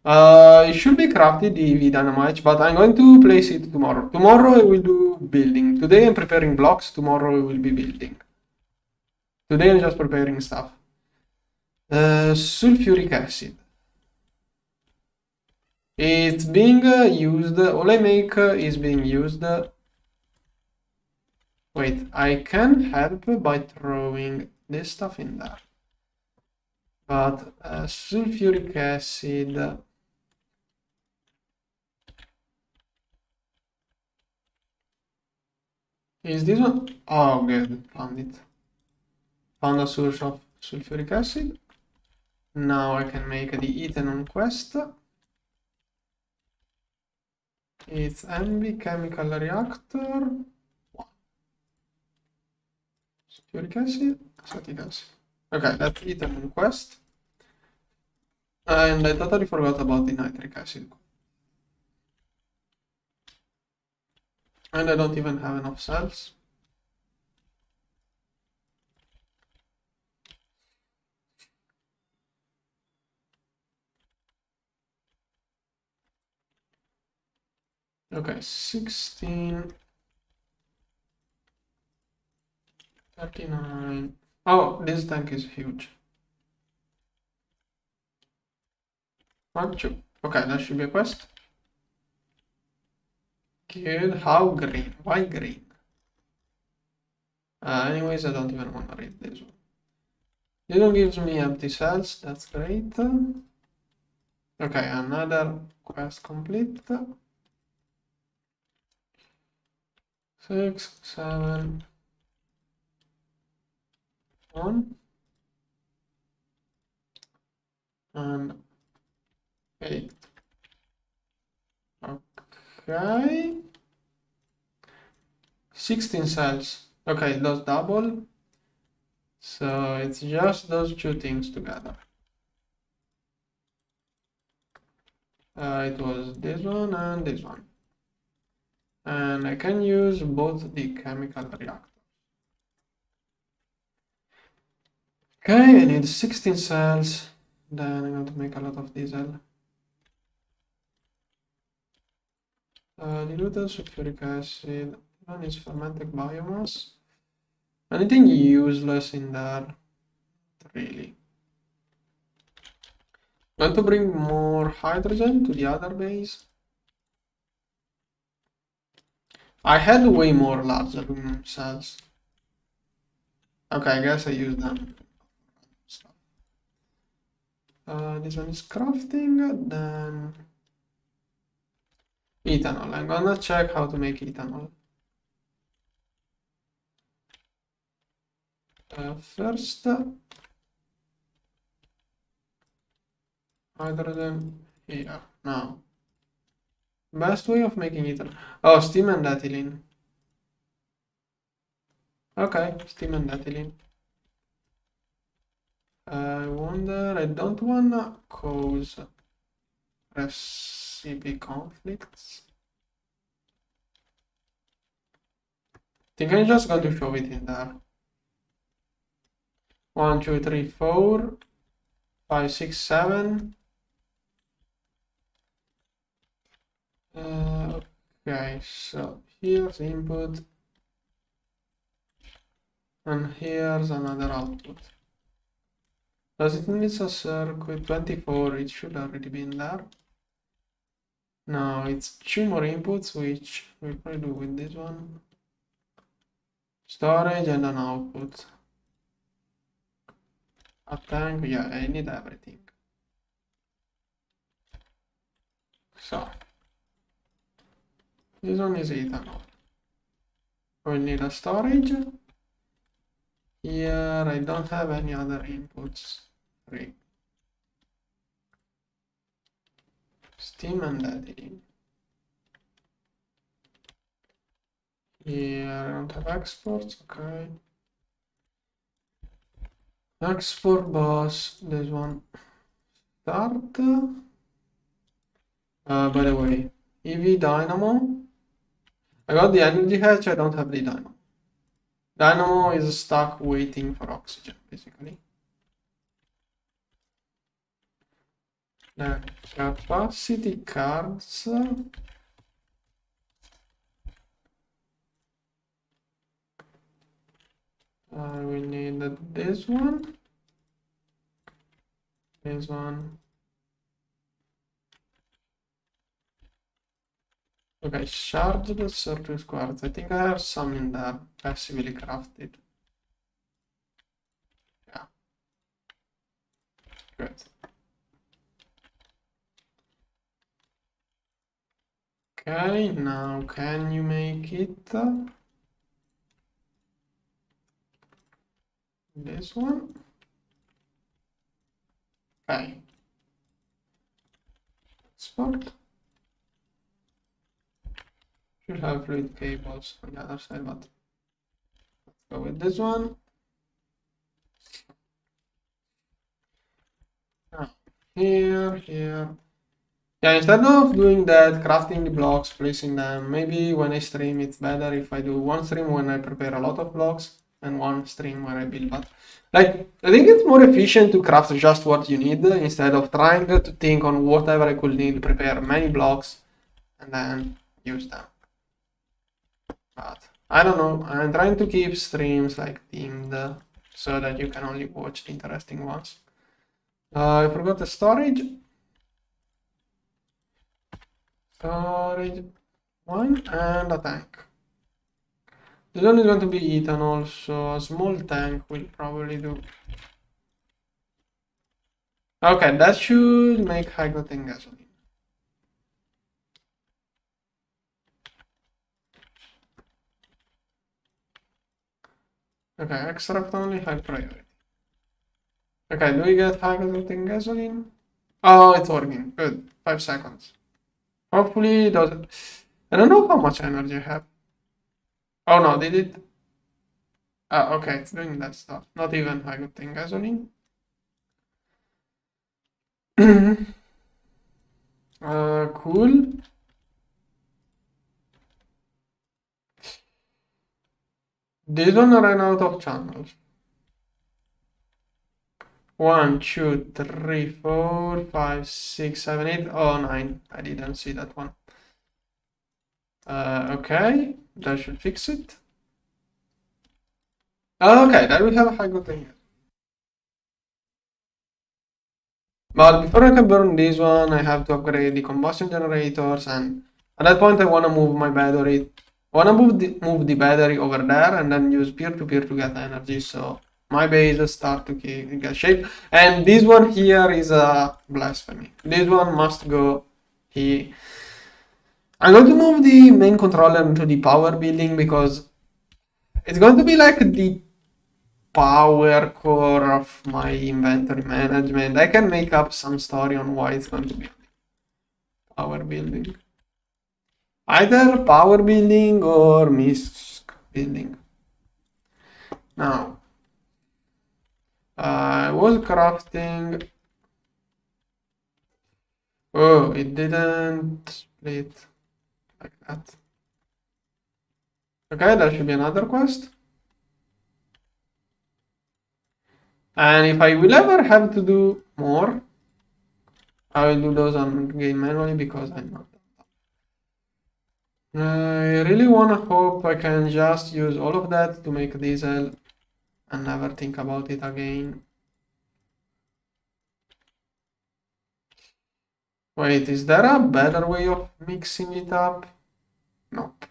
It should be crafted with dynamite, but I'm going to place it tomorrow. Tomorrow I will do building. Today I'm preparing blocks, tomorrow I will be building. Today I'm just preparing stuff. Sulfuric acid. It's being used, all I make is being used. Wait, I can help by throwing this stuff in there. But sulfuric acid. Is this one? Oh, good, found it. Found a source of sulfuric acid. Now I can make the ethanol quest. It's MB chemical reactor. Sulfuric acid, acetic acid. Okay, that's ethanol quest. And I totally forgot about the nitric acid. And I don't even have enough cells. Okay, 16, 39. Oh, this tank is huge. 1, 2. Okay, that should be a quest. Good. How green? Why green? Anyways, I don't even want to read this one. This one gives me empty cells. That's great. Okay, another quest complete. 6, 7, 1, and 8. Okay. 16 cells. Okay, those double. So it's just those two things together. It was this one and this one. And I can use both the chemical reactors. Okay, I need 16 cells. Then I'm going to make a lot of diesel. Diluted sulfuric acid. One is fermented biomass. Anything useless in there? Not really. Want to bring more hydrogen to the other base? I had way more large aluminum cells. Okay, I guess I use them. This one is crafting, then ethanol. I'm gonna check how to make ethanol. First, hydrogen here. Now, best way of making ethanol. Oh, steam and ethylene. Okay, steam and ethylene. I wonder, I don't wanna cause recipe conflicts. I think I'm just going to show it in there. 1, 2, 3, 4, 5, 6, 7. Okay, so here's input, and here's another output. Does it need a circuit? 24, it should already be in there. No, it's 2 more inputs, which we'll probably do with this one. Storage and an output. A tank, yeah, I need everything. So, this one is ethanol. We'll need a storage. Here, I don't have any other inputs. 3. Steam and editing. Here, I don't have exports, okay. Export bus, this one. Start. By the way, EV dynamo. I got the energy hatch, I don't have the dynamo. Dynamo is stuck waiting for oxygen, basically. The capacity cards. We need this one. This one. Okay, charged surface quartz. I think I have some in there, passively crafted. Yeah. Good. Okay, now can you make it this one? Okay. Export. Should have fluid cables on the other side, but let's go with this one. Here. Yeah, instead of doing that, crafting the blocks, placing them, maybe when I stream it's better if I do one stream when I prepare a lot of blocks and one stream where I build. But like, I think it's more efficient to craft just what you need instead of trying to think on whatever I could need, prepare many blocks and then use them. But I don't know, I'm trying to keep streams like themed so that you can only watch the interesting ones. I forgot the storage. Storage 1 and a tank. This one is going to be ethanol, so a small tank will probably do. Okay, that should make high-octane gasoline. Okay, extract only, high priority. Okay, do we get high-octane gasoline? Oh, it's working. Good. 5 seconds. Hopefully it doesn't. I don't know how much energy I have. Oh no, did it? Okay, it's doing that stuff. Not even high-octane gasoline. Cool. This one ran out of channels. 1, 2, 3, 4, 5, 6, 7, 8. Oh, 9. I didn't see that one. Okay, that should fix it. Okay, then we have a high good thing. But before I can burn this one, I have to upgrade the combustion generators, and at that point I want to move my battery. I want to move the battery over there and then use peer-to-peer to get energy, so my base start to get shape. And this one here is a blasphemy. This one must go here. I'm going to move the main controller into the power building because it's going to be like the power core of my inventory management. I can make up some story on why it's going to be power building. Either power building or misc building. Now, I was crafting. Oh, it didn't split like that. Okay, there should be another quest. And if I will ever have to do more, I will do those on game manually because I'm not. I really wanna hope I can just use all of that to make diesel and never think about it again. Wait, is there a better way of mixing it up? Nope.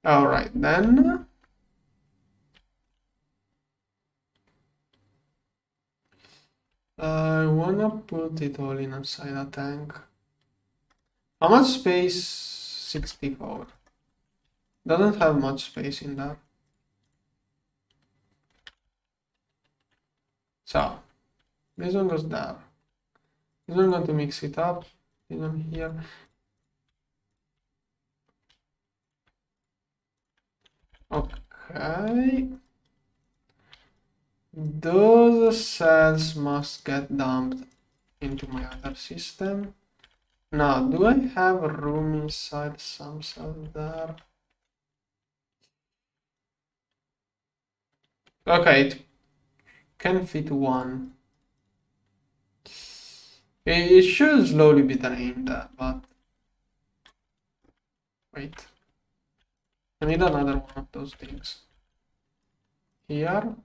Alright, then. I wanna put it all inside a tank. How much space? 64. Doesn't have much space in there. So, this one goes there. This one going to mix it up. This one here. Okay. Those cells must get dumped into my other system. Now, do I have room inside some cells there? Okay, it can fit one. It should slowly be drained, but wait. I need another one of those things. Here.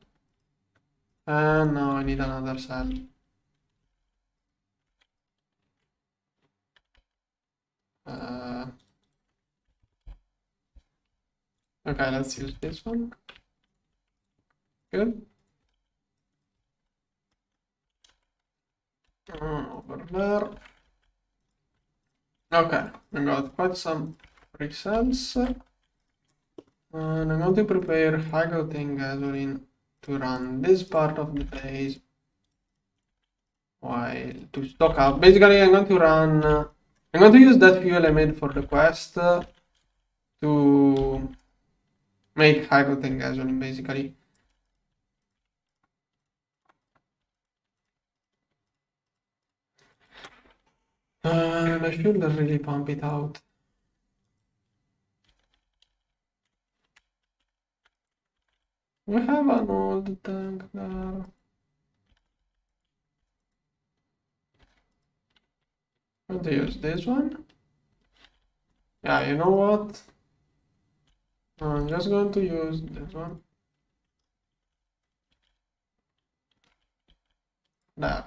And now I need another cell. Okay, let's use this one. Good. Over there. Okay, I got quite some free cells. And I'm going to prepare hydrogen gasoline to run this part of the base while to stock up. Basically, I'm going to run. I'm going to use that fuel I made for the quest to make hydrogen gasoline, basically. And I should really pump it out. We have an old tank there. I'm going to use this one. Yeah, you know what? I'm just going to use this one. There.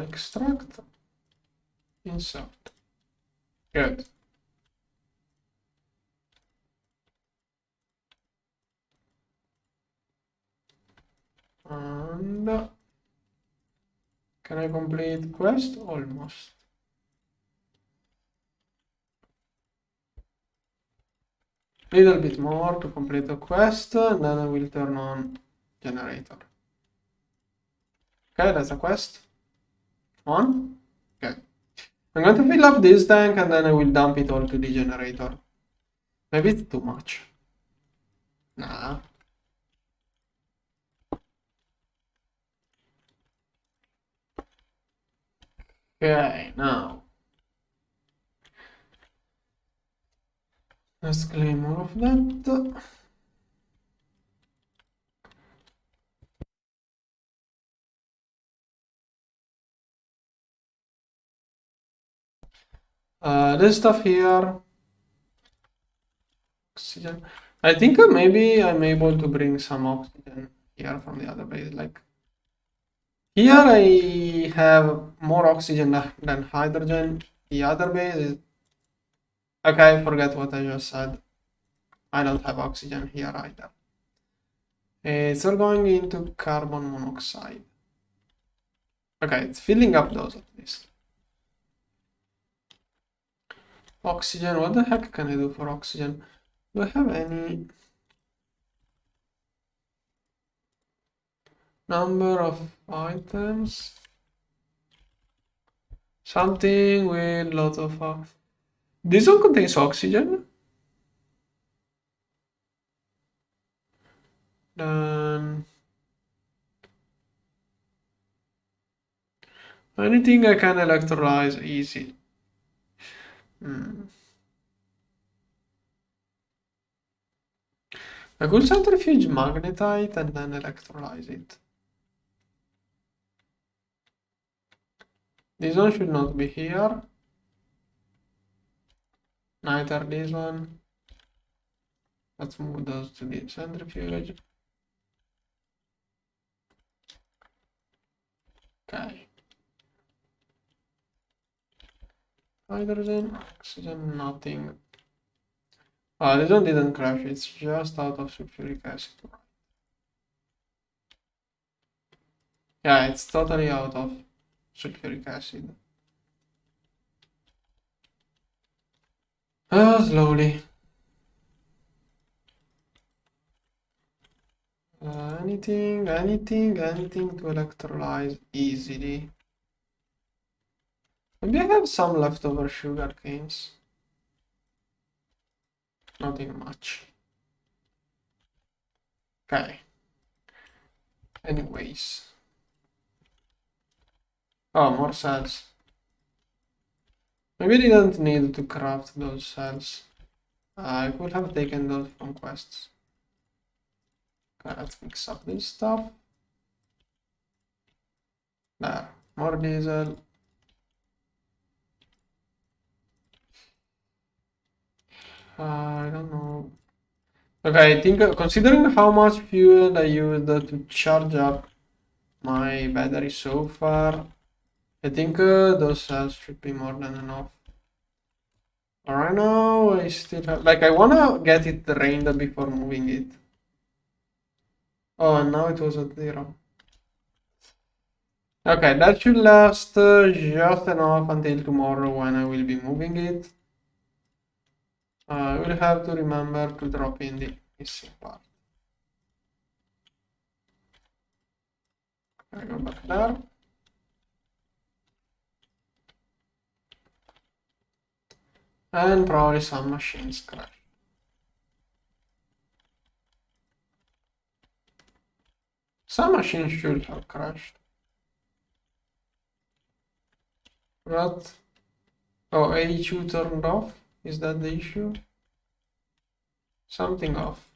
Extract. Insert. Good. And can I complete quest? Almost. Little bit more to complete the quest, and then I will turn on generator. Okay, that's a quest. On. Okay. I'm going to fill up this tank and then I will dump it all to the generator. Maybe it's too much. Nah. Okay, now let's claim all of that. This stuff here. Oxygen. I think maybe I'm able to bring some oxygen here from the other base. Like here I have more oxygen than hydrogen. The other base is... Okay, forget what I just said. I don't have oxygen here either. It's all going into carbon monoxide. Okay, it's filling up those at least. Oxygen, what the heck can I do for oxygen? Do I have any number of items? Something with lots of... This one contains oxygen? Then Anything I can electrolyze easy. I could centrifuge magnetite and then electrolyze it. This one should not be here. Neither this one. Let's move those to the centrifuge. Okay. Hydrogen, oxygen, nothing. Oh, this one didn't crash, it's just out of sulfuric acid. Yeah, it's totally out of sulfuric acid. Slowly. Anything to electrolyze easily. Maybe I have some leftover sugar canes. Nothing much. Okay. Anyways. Oh, more cells. Maybe I didn't need to craft those cells. I could have taken those from quests. Okay, let's mix up this stuff. There, more diesel. I don't know. Okay, I think considering how much fuel I used to charge up my battery so far, I think those cells should be more than enough. Right now, I still have, like, I wanna get it drained before moving it. Oh, and now it was at 0. Okay, that should last just enough until tomorrow when I will be moving it. I will have to remember to drop in the missing part. I go back there. And probably some machines crash. Some machines should have crashed. What? Oh, AHU turned off? Is that the issue? Something off.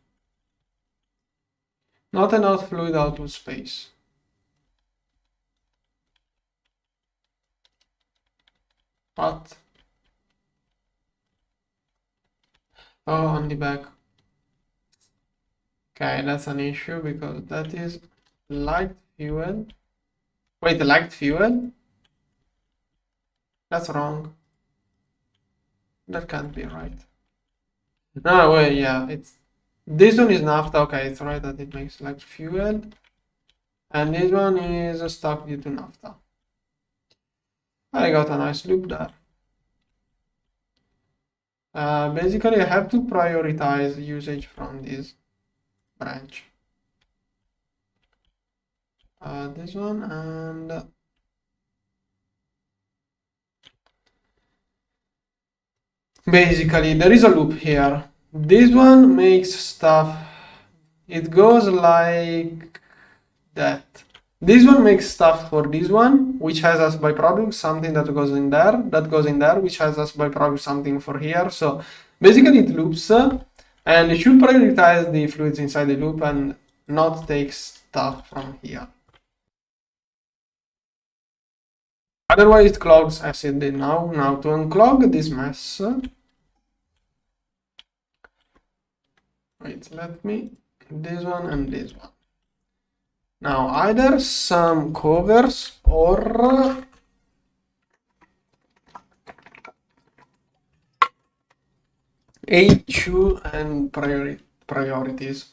Not enough fluid output space. What? Oh, on the back. Okay, that's an issue because that is light fuel. Wait, light fuel? That's wrong. That can't be right. No, wait, yeah, it's this one is naphtha. Okay, it's right that it makes light fuel, and this one is stuck due to naphtha. I got a nice loop there. Basically, I have to prioritize usage from this branch. This one and basically there is a loop here. This one makes stuff. It goes like that. This one makes stuff for this one, which has as byproduct something that goes in there, which has as byproduct something for here. So basically it loops, and it should prioritize the fluids inside the loop and not take stuff from here. Otherwise it clogs as it did now. Now to unclog this mess, wait, let me, this one and this one. Now either some covers or HU and priorities.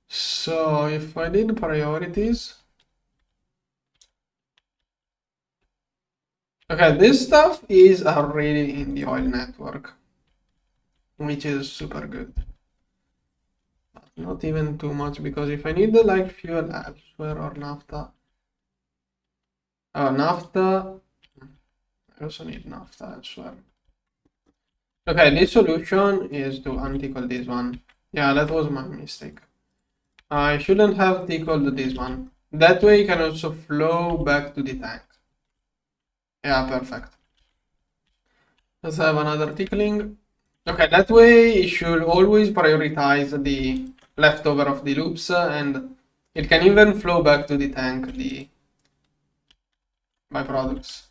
So if I did priorities, okay, this stuff is already in the oil network, which is super good. But not even too much, because if I need the light fuel elsewhere or naphtha, naphtha, I also need naphtha elsewhere. Okay, this solution is to untickle this one. Yeah, that was my mistake. I shouldn't have tickled this one. That way you can also flow back to the tank. Yeah, perfect. Let's have another tickling. Okay, that way it should always prioritize the leftover of the loops and it can even flow back to the tank, the byproducts.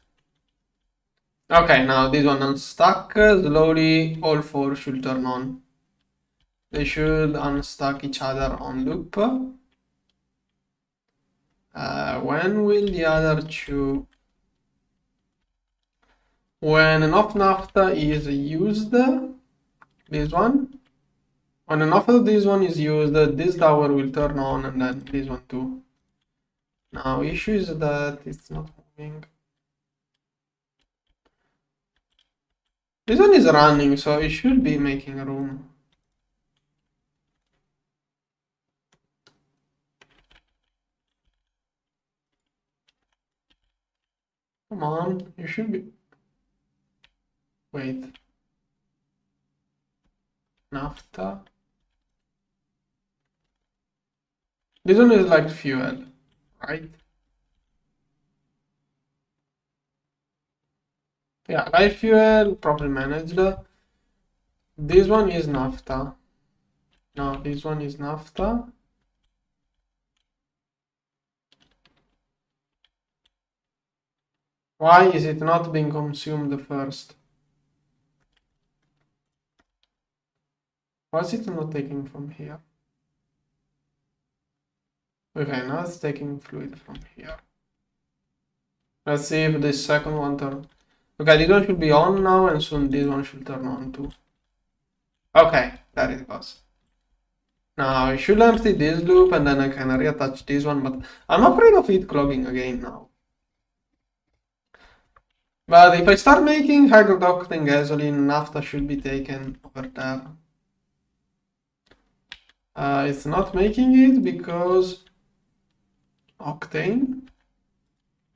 Okay, now this one unstuck. Slowly all four should turn on. They should unstuck each other on loop. When will the other two? When enough naphtha is used, this one. When enough of this one is used, this tower will turn on and then this one too. Now issue is that it's not moving. This one is running, so it should be making room. Come on, you should be. Wait. Naphtha. This one is like fuel, right? Yeah, light fuel, properly managed. This one is naphtha. No, this one is naphtha. Why is it not being consumed first? Why is it not taking from here? Okay, now it's taking fluid from here. Let's see if this second one turns. Okay, this one should be on now, and soon this one should turn on too. Okay, there it goes. Now I should empty this loop and then I can reattach this one, but I'm afraid of it clogging again now. But if I start making hydrocarbon gasoline, naphtha should be taken over there. It's not making it because octane.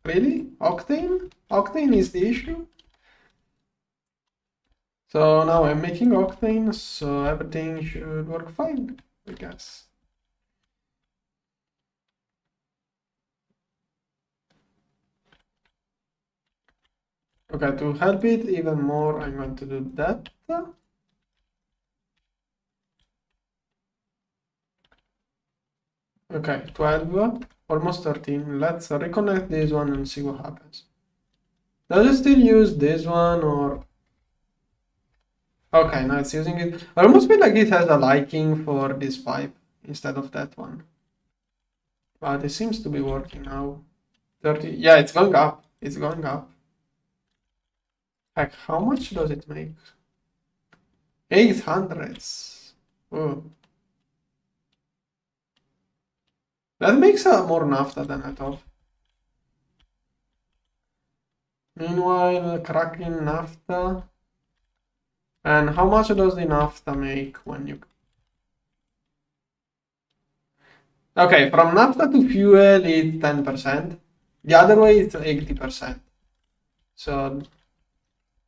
Really? Octane? Octane is the issue? So now I'm making octane, so everything should work fine, I guess. Okay, to help it even more, I'm going to do that. Okay, 12, almost 13. Let's reconnect this one and see what happens. Does it still use this one or... Okay, now it's using it. I almost feel like it has a liking for this pipe instead of that one. But it seems to be working now. 30, yeah, it's going up. It's going up. Heck, how much does it make? 800s. Oh. That makes more naphtha than I thought. Meanwhile, cracking naphtha. And how much does the naphtha make when you... Okay, from naphtha to fuel it's 10%. The other way it's 80%. So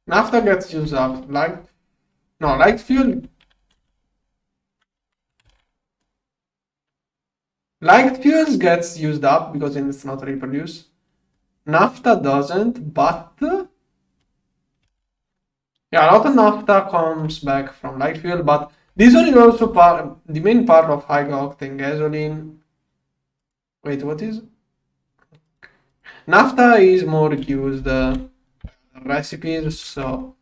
naphtha gets used up. Light fuel. Light fuels gets used up because it's not reproduced. Naphtha doesn't, but yeah, a lot of naphtha comes back from light fuel, but this one is also the main part of high octane gasoline. Wait, what is? Naphtha is more used recipes, so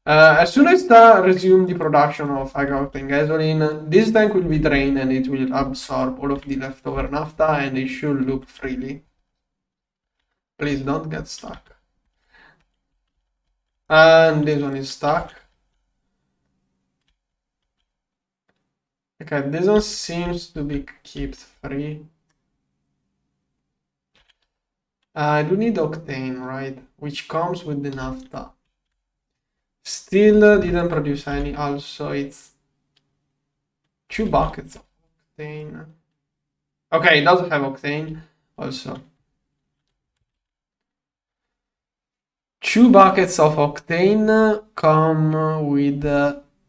as soon as I resume the production of high octane gasoline, this tank will be drained and it will absorb all of the leftover naphtha and it should loop freely. Please don't get stuck. And this one is stuck. Okay, this one seems to be kept free. I do need octane, right? Which comes with the naphtha. Still didn't produce any. Also, it's 2 buckets of octane. Okay, it does have octane also. 2 buckets of octane come with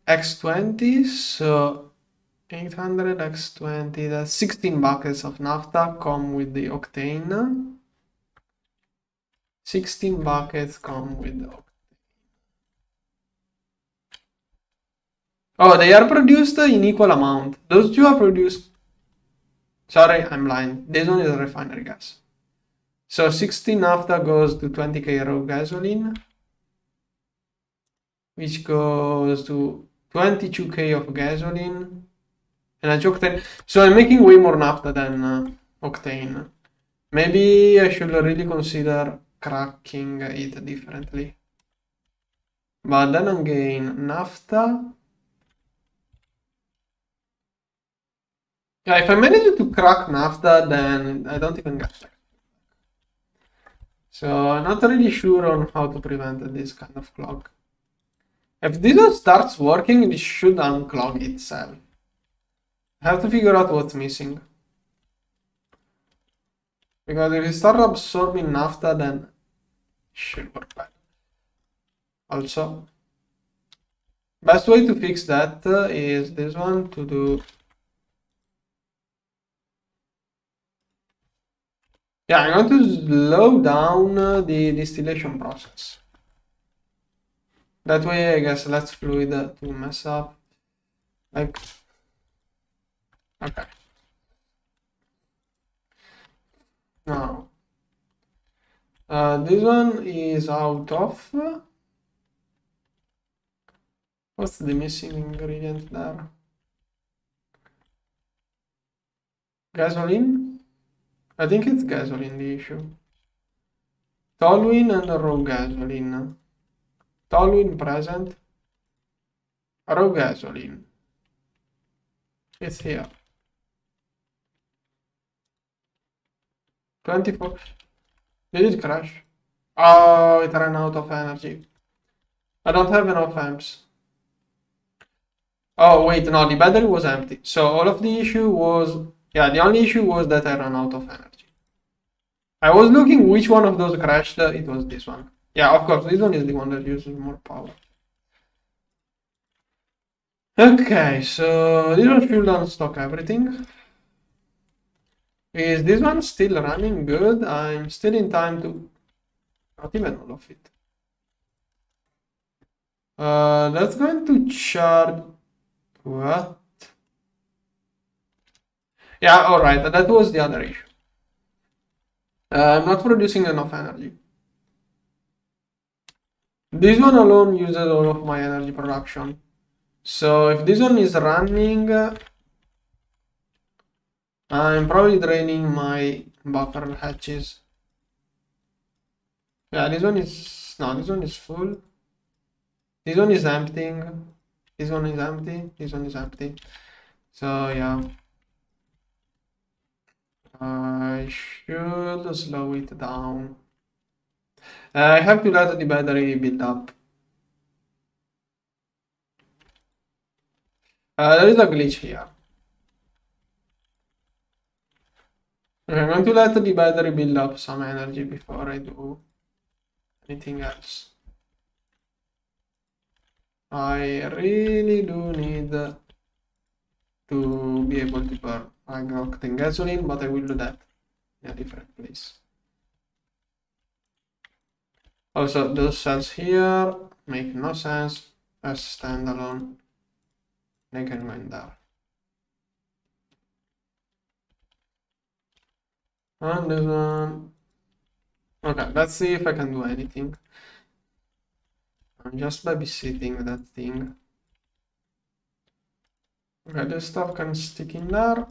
X20, so 800 x 20, that's 16 buckets of naphtha come with the octane. 16 buckets come with the octane. Oh, they are produced in equal amount. Those two are produced. Sorry, I'm blind. This one is refinery gas. So 16 naphtha goes to 20k raw gasoline, which goes to 22k of gasoline and a octane. So I'm making way more naphtha than octane. Maybe I should really consider cracking it differently. But then again, naphtha. Yeah, if I manage to crack naphtha, then I don't even get that. So I'm not really sure on how to prevent this kind of clog. If this one starts working, it should unclog itself. I have to figure out what's missing. Because if it starts absorbing naphtha, then it should work better. Also, best way to fix that is this one, to do. Yeah, I'm going to slow down the distillation process. That way, I guess less fluid to mess up. Like, okay. Now, this one is out of. What's the missing ingredient there? Gasoline? I think it's gasoline the issue. Toluene and raw gasoline. Toluene present. Raw gasoline. It's here. 24. Did it crash? Oh, it ran out of energy. I don't have enough amps. Oh, wait, no, the battery was empty. So all of the issue was, yeah, the only issue was that I ran out of energy. I was looking which one of those crashed. It was this one. Yeah, of course, this one is the one that uses more power. Okay, so this one should unstock everything. Is this one still running good? I'm still in time to... Not even all of it. That's going to charge... What? Yeah, alright, that was the other issue. I'm not producing enough energy. This one alone uses all of my energy production. So if this one is running, I'm probably draining my buffer hatches. Yeah, this one is... No, this one is full. This one is emptying. This one is empty. This one is empty. So yeah. I should slow it down. I have to let the battery build up. There is a glitch here. Okay, I'm going to let the battery build up some energy before I do anything else. I really do need to be able to burn octane gasoline, but I will do that in a different place. Also, those cells here make no sense as standalone. They can go in there. And this one. Okay, let's see if I can do anything. I'm just babysitting that thing. Okay, this stuff can stick in there.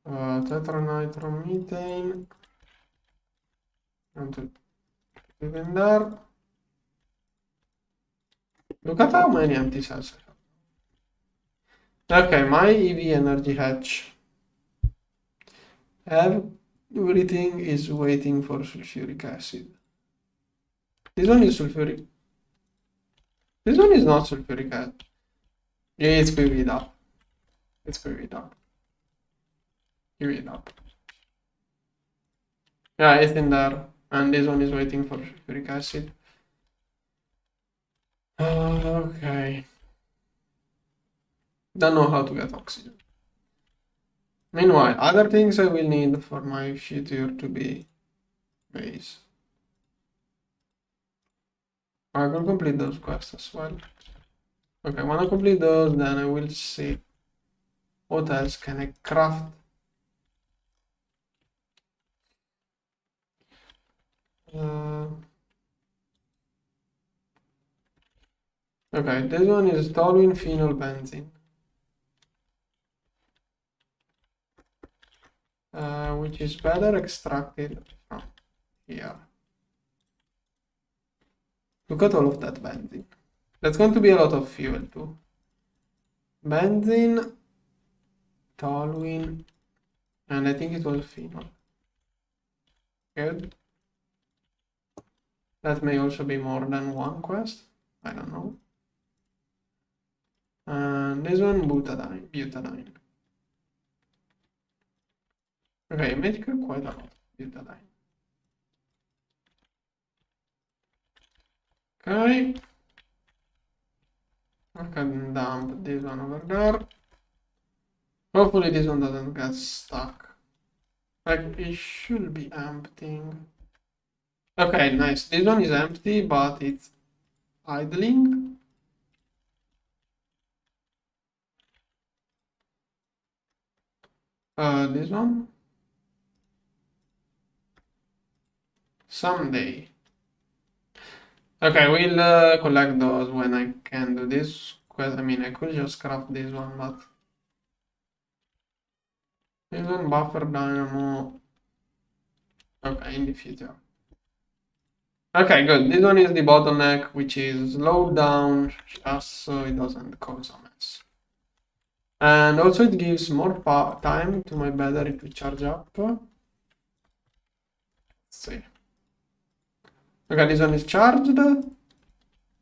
Tetranitromethane. And to put in there. Look at how many empty cells I have. Okay, my EV energy hatch. Everything is waiting for sulfuric acid. This one is sulfuric. This one is not sulfuric acid. Yeah, it's PV'd up. It's PV'd up. Give it up. Yeah, it's in there. And this one is waiting for sulfuric acid. Okay. Don't know how to get oxygen. Meanwhile, other things I will need for my future to be base. I will complete those quests as well. Okay, when I complete those, then I will see what else can I craft. Okay, this one is toluene phenol benzene, which is better extracted from here. Look at all of that benzene. That's going to be a lot of fuel too. Benzene, toluene, and I think it was phenol. Good. That may also be more than one quest. I don't know. And this one, butadiene. Okay, make quite a lot of butadiene. Okay. I can dump this one over there. Hopefully this one doesn't get stuck. Like, it should be emptying. Okay, nice. This one is empty, but it's idling. This one? Someday. Okay, we'll collect those when I can do this. I mean, I could just craft this one, but this one buffer dynamo. Okay, in the future. Okay, good. This one is the bottleneck, which is slowed down just so it doesn't cause a mess. And also it gives more time to my battery to charge up. Let's see. Okay, this one is charged.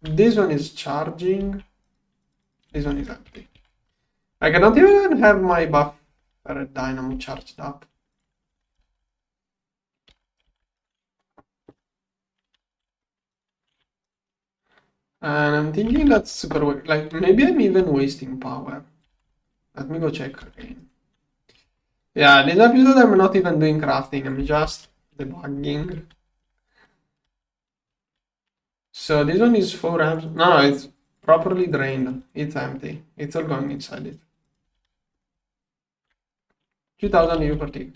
This one is charging. This one is empty. I cannot even have my buffer dynamo charged up. And I'm thinking that's super weird. Like, maybe I'm even wasting power. Let me go check again. Yeah, this episode I'm not even doing crafting, I'm just debugging. So this one is 4 amps. No, it's properly drained. It's empty. It's all going inside it. 2000 EU per tick.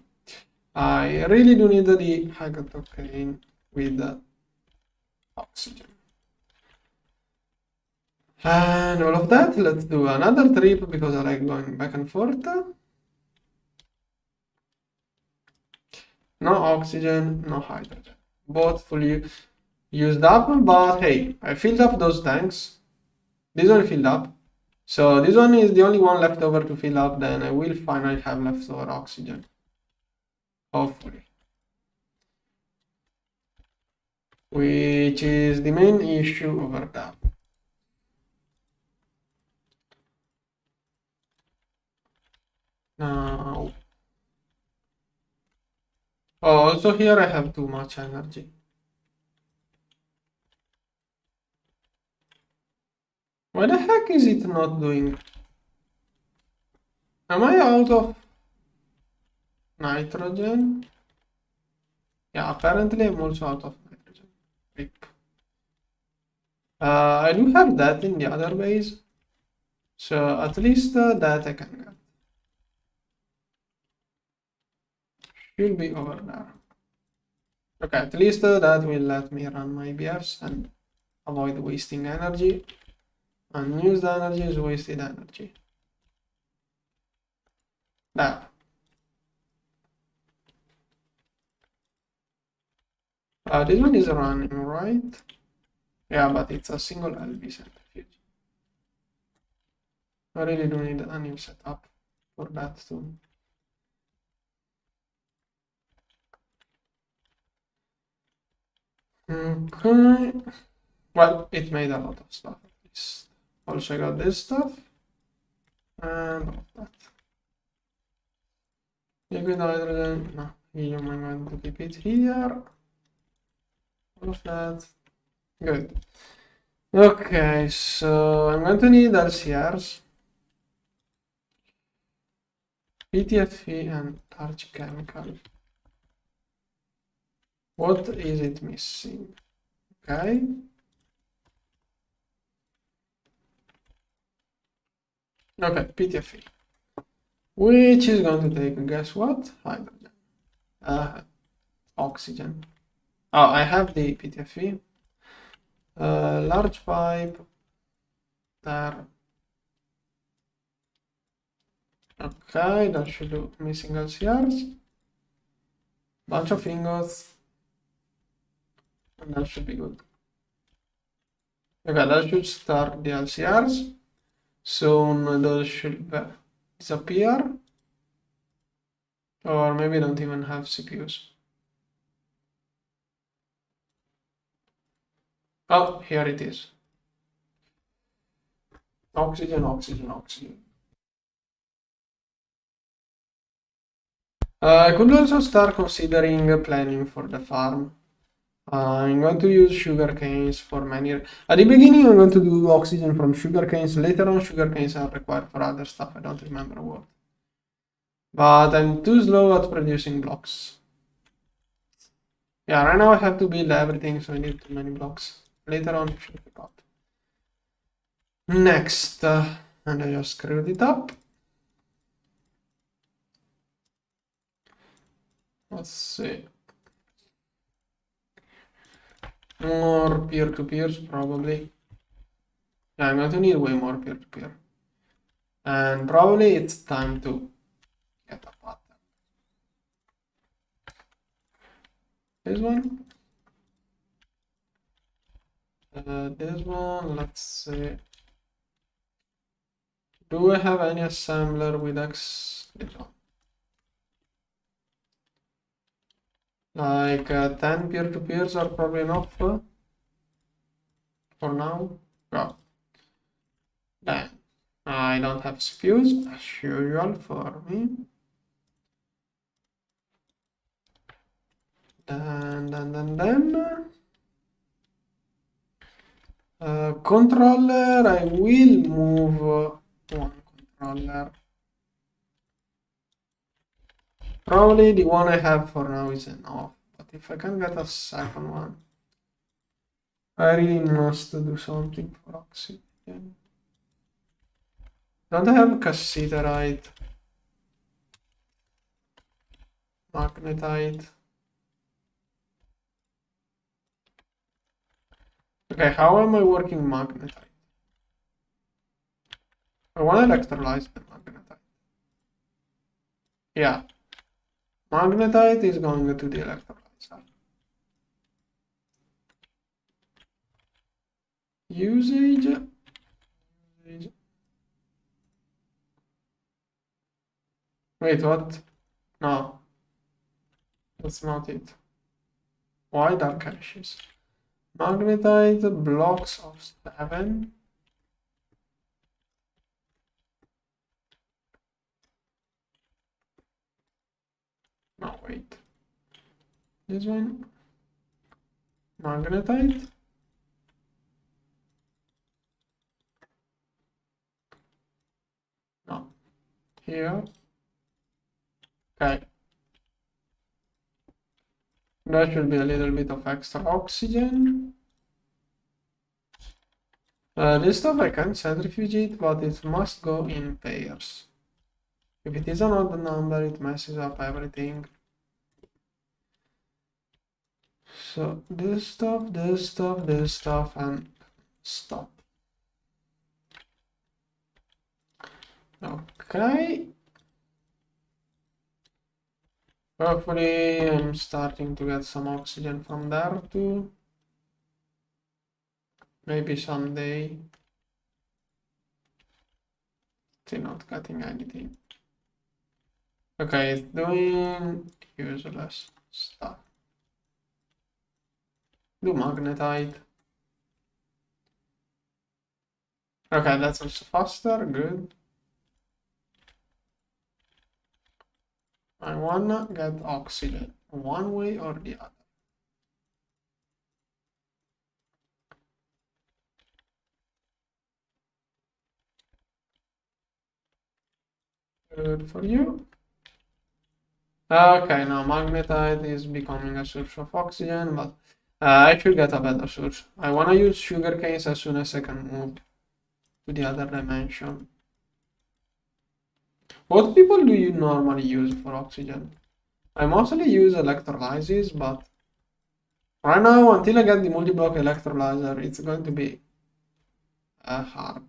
I really do need the hydrococaine with the oxygen. And all of that, let's do another trip because I like going back and forth. No oxygen, no hydrogen. Both fully used up, but hey, I filled up those tanks. This one filled up. So this one is the only one left over to fill up, then I will finally have leftover oxygen. Hopefully. Which is the main issue over that. Now, oh, also here I have too much energy. Why the heck is it not doing? Am I out of nitrogen? Yeah, apparently I'm also out of nitrogen. Rip. I do have that in the other base, so at least that I can get. Should be over there. Okay, at least that will let me run my BFs and avoid wasting energy. Unused energy is wasted energy. There. This one is running, right? Yeah, but it's a single LV centrifuge. I really do need a new setup for that too. Okay. Well, it made a lot of stuff at least. Also, I got this stuff and all of that. Liquid hydrogen, no, helium, I'm going to keep it here. All of that. Good. Okay, so I'm going to need LCRs, PTFE, and large chemical. What is it missing? Okay. Okay, PTFE. Which is going to take, guess what? Hydrogen. Oxygen. Oh, I have the PTFE. Large pipe. There. Okay, that should do missing LCRs. Bunch of ingots. And that should be good. Okay, that should start the LCRs. Soon those should disappear. Or maybe don't even have CPUs. Oh, here it is. Oxygen, oxygen, oxygen. I could also start considering planning for the farm. I'm going to use sugar canes for many. At the beginning, I'm going to do oxygen from sugar canes. Later on, sugar canes are required for other stuff. I don't remember what. But I'm too slow at producing blocks. Yeah, right now I have to build everything, so I need too many blocks. Later on, it should be got. Next, and I just screwed it up. Let's see. More peer-to-peers, probably. Yeah, I'm going to need way more peer-to-peer. And probably it's time to get a pattern. This one. This one, let's see. Do I have any assembler with X? This one. Like 10 peer-to-peers are probably enough for now. Yeah. Then I don't have SKUs as usual for me. Then controller, I will move one controller. Probably the one I have for now is enough, but if I can get a second one, I really must do something for oxygen. Don't I have cassiterite? Magnetite? Okay, how am I working magnetite? I want to electrolyze the magnetite. Yeah. Magnetite is going to the electrolyzer. Usage. Wait, what? No. That's not it. Why dark ashes? Magnetite blocks of 7. No, wait. This one. Magnetite. No. Here. Okay. There should be a little bit of extra oxygen. This stuff I can centrifuge it, but it must go in pairs. If it is an odd number, it messes up everything. So this stuff, this stuff, this stuff, and stop. Okay. Hopefully I'm starting to get some oxygen from there too. Maybe someday. Still not getting anything. Okay, it's doing useless stuff. Do magnetite. Okay, that's also faster, good. I wanna get oxygen one way or the other. Good for you. Okay, now magnetite is becoming a source of oxygen, but I should get a better source. I want to use sugar canes as soon as I can move to the other dimension. What people do you normally use for oxygen? I mostly use electrolysis, but right now, until I get the multi-block electrolyzer, it's going to be hard.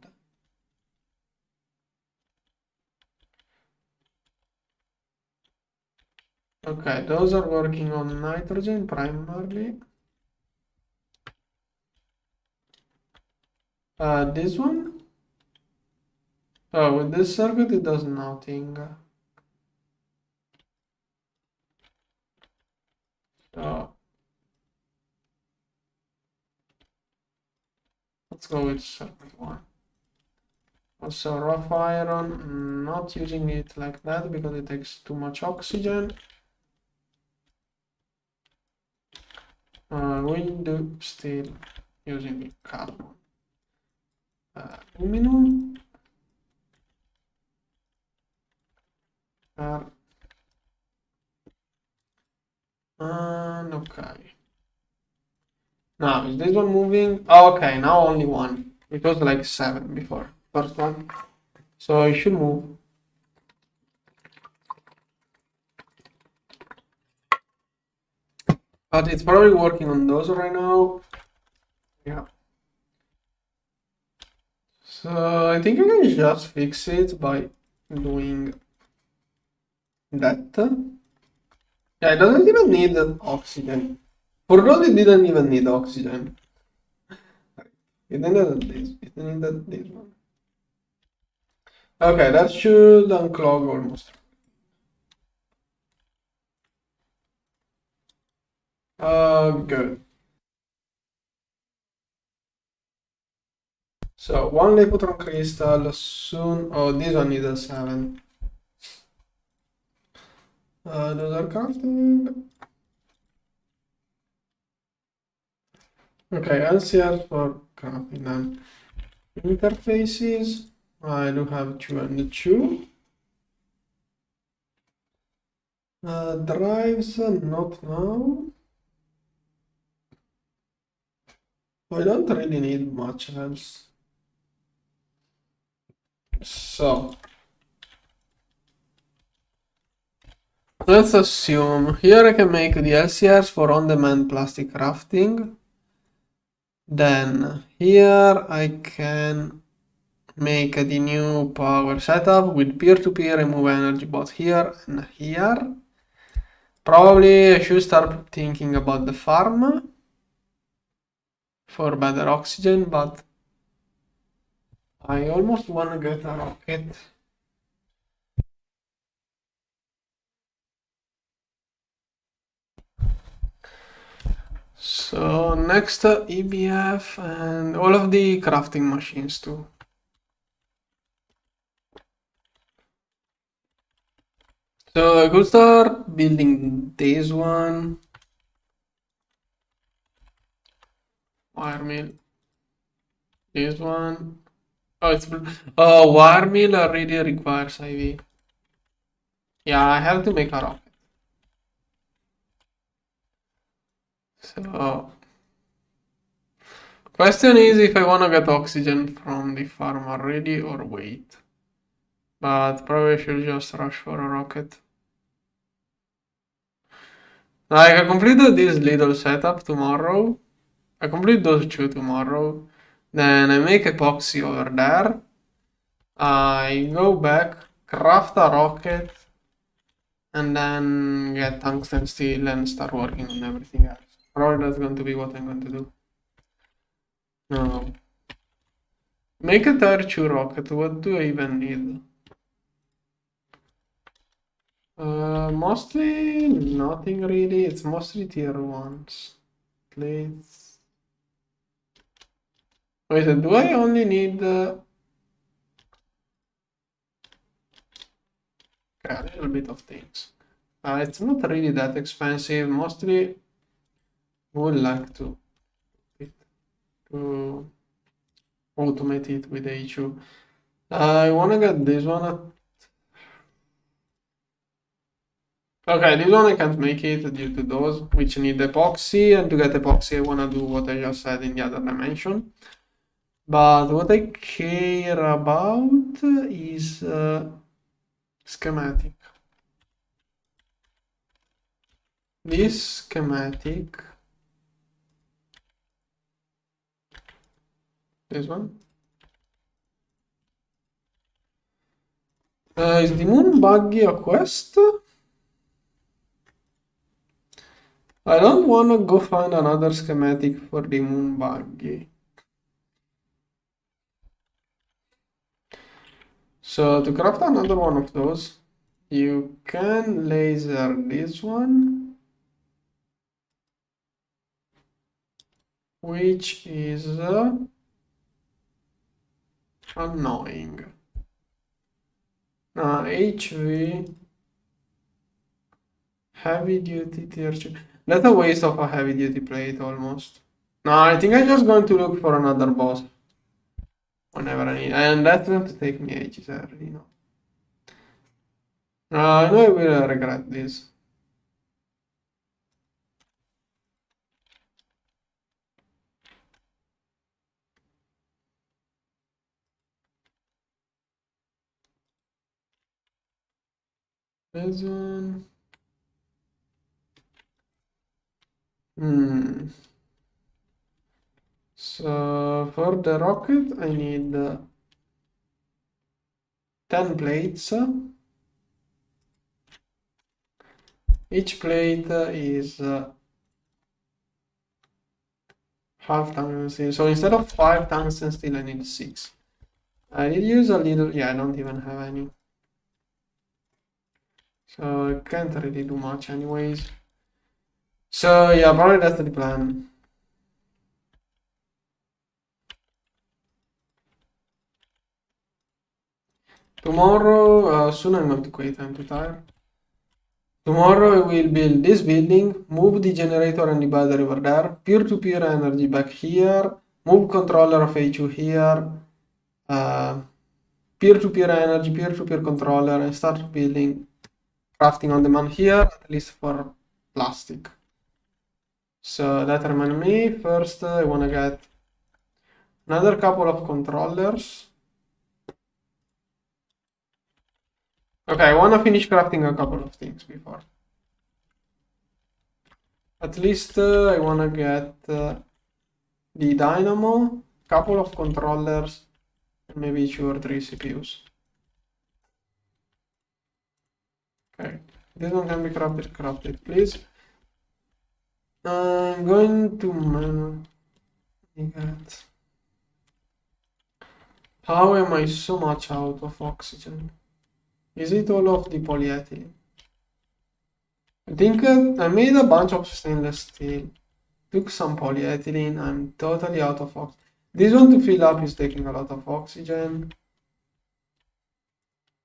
Okay, those are working on nitrogen primarily. This one? Oh, with this circuit it does nothing. So let's go with circuit one. Also rough iron, not using it like that because it takes too much oxygen. We do still using carbon. Aluminum. And okay. Now, is this one moving? Oh, okay, now only one. It was like 7 before. First one. So it should move. But it's probably working on those right now. Yeah. So I think I can just fix it by doing that. Yeah, it doesn't even need oxygen. For those it didn't even need oxygen. It needed this. It needed this one. Okay, that should unclog almost. Good. So one Lepotron crystal soon. Oh, this one needs a 7. Those are crafting. Okay, LCR for crafting then. Interfaces. I do have 2 and 2. Drives, not now. I don't really need much else. So let's assume here I can make the LCRs for on-demand plastic crafting. Then here I can make the new power setup with peer-to-peer remove energy both here and here. Probably I should start thinking about the farm for better oxygen, but I almost want to get a rocket. So next EBF and all of the crafting machines too. So I could start building this one. Wire mill. This one. Oh, it's wire mill already requires IV. Yeah, I have to make a rocket. So question is if I want to get oxygen from the farm already or wait. But probably I should just rush for a rocket. Like I completed this little setup tomorrow. I complete those 2 tomorrow. Then I make epoxy over there. I go back, craft a rocket, and then get tungsten steel and start working on everything else. Probably that's going to be what I'm going to do. No. Make a tier 2 rocket. What do I even need? Mostly nothing really. It's mostly tier 1s. Plates. Wait, do I only need a little bit of things? It's not really that expensive. Mostly would like to automate it with HU. I want to get this one. Okay, this one I can't make it due to those which need epoxy, and to get epoxy I wanna do what I just said in the other dimension. But what I care about is schematic. This schematic, this one, is the moon buggy a quest? I don't want to go find another schematic for the moon buggy. So to craft another one of those, you can laser this one, which is annoying. HV heavy duty tier 2. That's a waste of a heavy duty plate almost. No, I think I'm just going to look for another boss whenever I need, and that's going to take me ages, I already know. I know I will regret this. This one. So for the rocket, I need 10 plates. Each plate is half tungsten. So instead of 5 tungsten steel, I need 6. I did use a little. Yeah, I don't even have any. So I can't really do much anyways. So yeah, probably that's the plan. Tomorrow, soon I'm going to quit, I'm too tired. Tomorrow I will build this building, move the generator and the battery over there, peer-to-peer energy back here, move controller of HU here, peer-to-peer energy, peer-to-peer controller, and start building crafting on demand here, at least for plastic. So that reminds me, first I want to get another couple of controllers. Okay, I want to finish crafting a couple of things before. At least I want to get the dynamo, couple of controllers, and maybe 2 or 3 CPUs. Okay, this one can be crafted, please. I'm going to manually get. How am I so much out of oxygen? Is it all of the polyethylene? I think I made a bunch of stainless steel, took some polyethylene, I'm totally out of oxygen. This one to fill up is taking a lot of oxygen.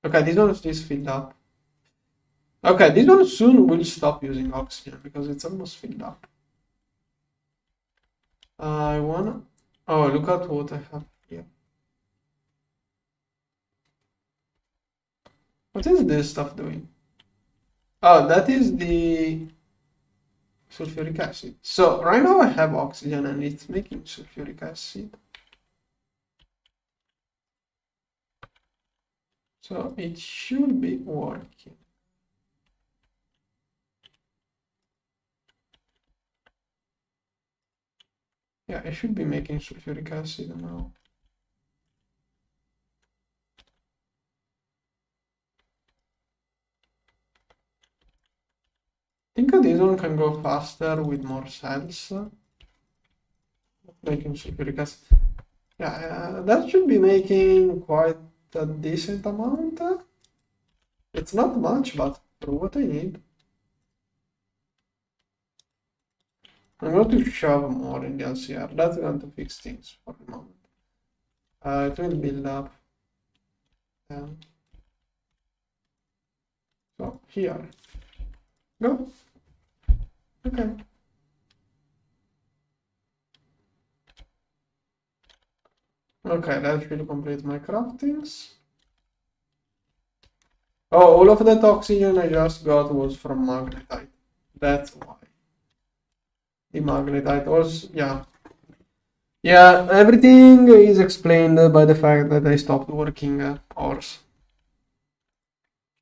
Okay, this one is just filled up. Okay, this one soon will stop using oxygen because it's almost filled up. I wanna. Oh, look at what I have here. What is this stuff doing? Oh, that is the sulfuric acid. So right now I have oxygen and it's making sulfuric acid. So it should be working. Yeah, I should be making sulfuric acid now. I think this one can go faster with more cells. Making sulfuric acid. Yeah, that should be making quite a decent amount. It's not much, but for what I need. I'm going to shove more in the LCR. That's going to fix things for the moment. It will build up. So here. Go. Okay. Okay, that will complete my craftings. Oh, all of that oxygen I just got was from magnetite. That's why. The magnetite was, yeah. Yeah, everything is explained by the fact that I stopped working ores.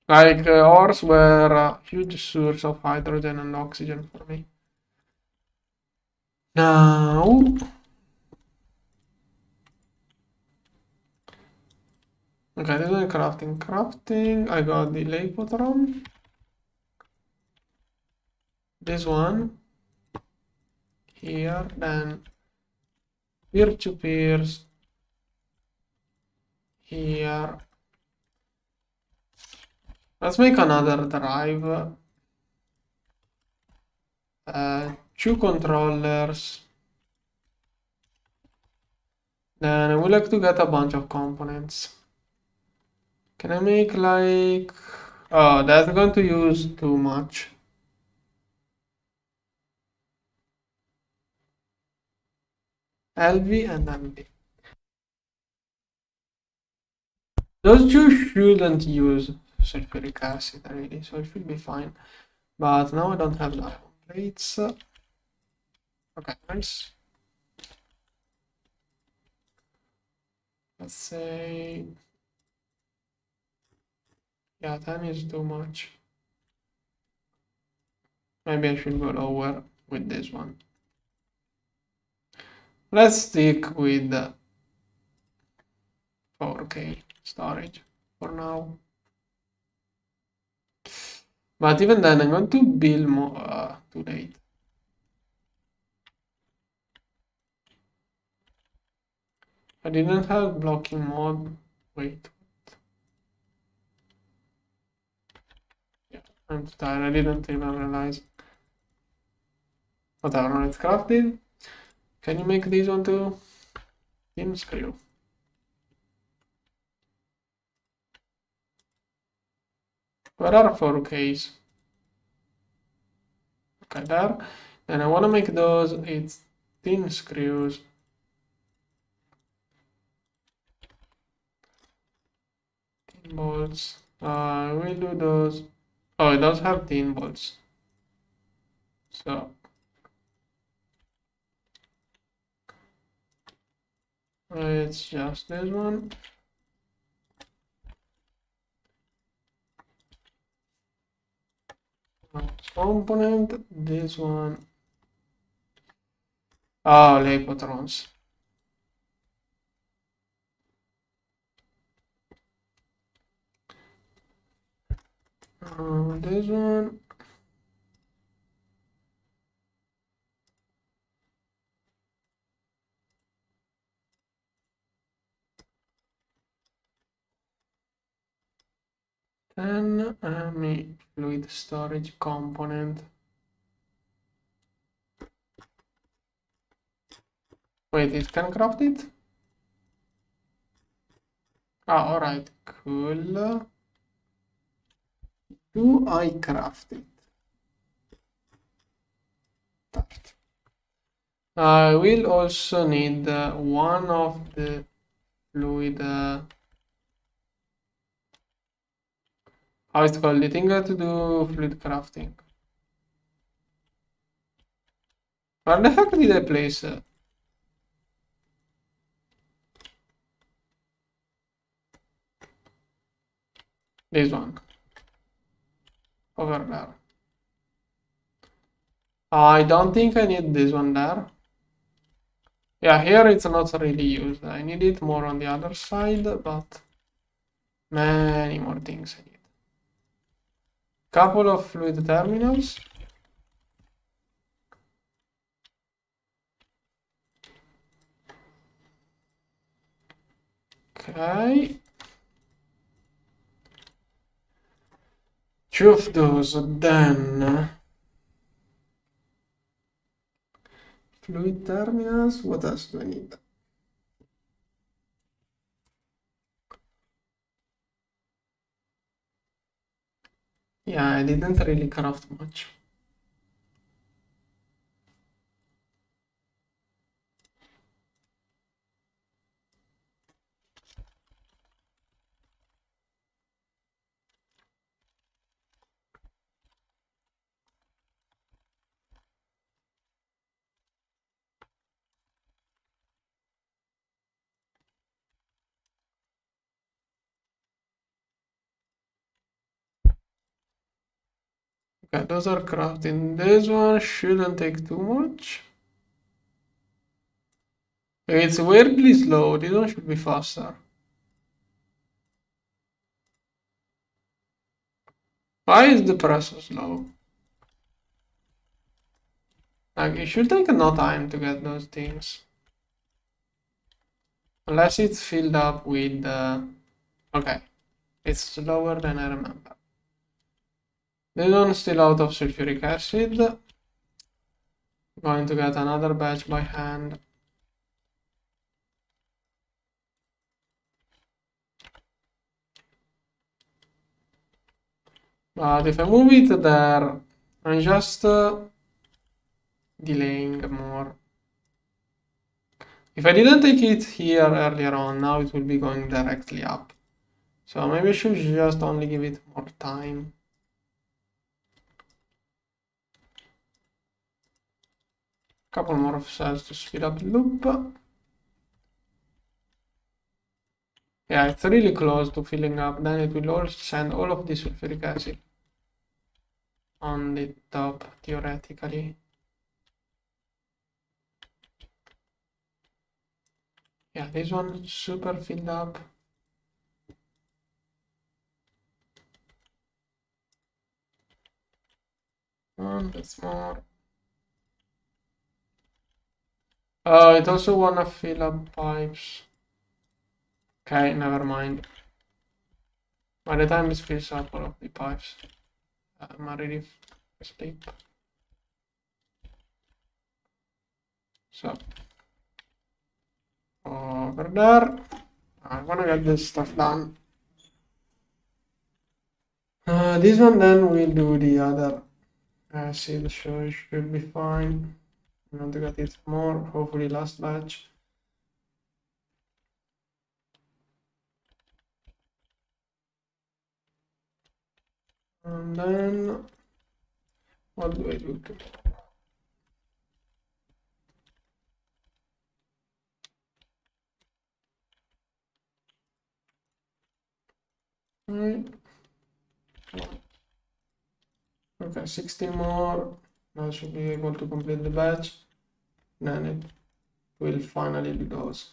Like, ores were a huge source of hydrogen and oxygen for me. Now, okay, this is crafting. Crafting, I got the Leipotron. This one here, then peer-to-peers here. Let's make another drive. Two controllers. Then I would like to get a bunch of components. Can I make like... Oh, that's going to use too much. LV and MV. Those two shouldn't use sulfuric acid really, so it should be fine. But now I don't have diamond plates. Okay, nice. Let's say... Yeah, 10 is too much. Maybe I should go lower with this one. Let's stick with 4K storage for now. But even then, I'm going to build more too late. I didn't have blocking mode. Wait. Yeah, I'm too tired. I didn't even realize. Whatever, it's crafted. Can you make this one too? Team screw. Where are 4Ks? Okay, there. And I want to make those. It's thin screws. Thin bolts. We'll do those. Oh, it does have thin bolts. So it's just this one. Component, this one. Oh, Leipotrons. This one. Then fluid storage component. Wait, it can craft it? Ah, alright, cool. Do I craft it? Start. I will also need one of the fluid. How is it called? The thing to do fluid crafting. Where the heck did I place this one? Over there. I don't think I need this one there. Yeah, here it's not really used. I need it more on the other side, but many more things I need. Couple of fluid terminals. Okay. Two of those, then fluid terminals. What else do I need? Yeah, I didn't really craft much. Okay, those are crafting. This one shouldn't take too much. It's weirdly slow. This one should be faster. Why is the press so slow? Like, it should take no time to get those things. Unless it's filled up with... Okay, it's slower than I remember. This one's still out of sulfuric acid. Going to get another batch by hand. But if I move it there, I'm just delaying more. If I didn't take it here earlier on, now it will be going directly up. So maybe I should just only give it more time. Couple more of cells to speed up the loop. Yeah, it's really close to filling up. Then it will all send all of this sulfuric acid on the top, theoretically. Yeah, this one super filled up. And that's more. It also wanna fill up pipes. Okay, never mind. By the time it fills up all of the pipes, I'm already asleep. So, over there. I'm gonna get this stuff done. This one then we'll do the other acid, so it should be fine. I'm going to get it more, hopefully last batch. And then, what do I do? Right. Okay, 60 more. Now I should be able to complete the batch. Then it will finally be those.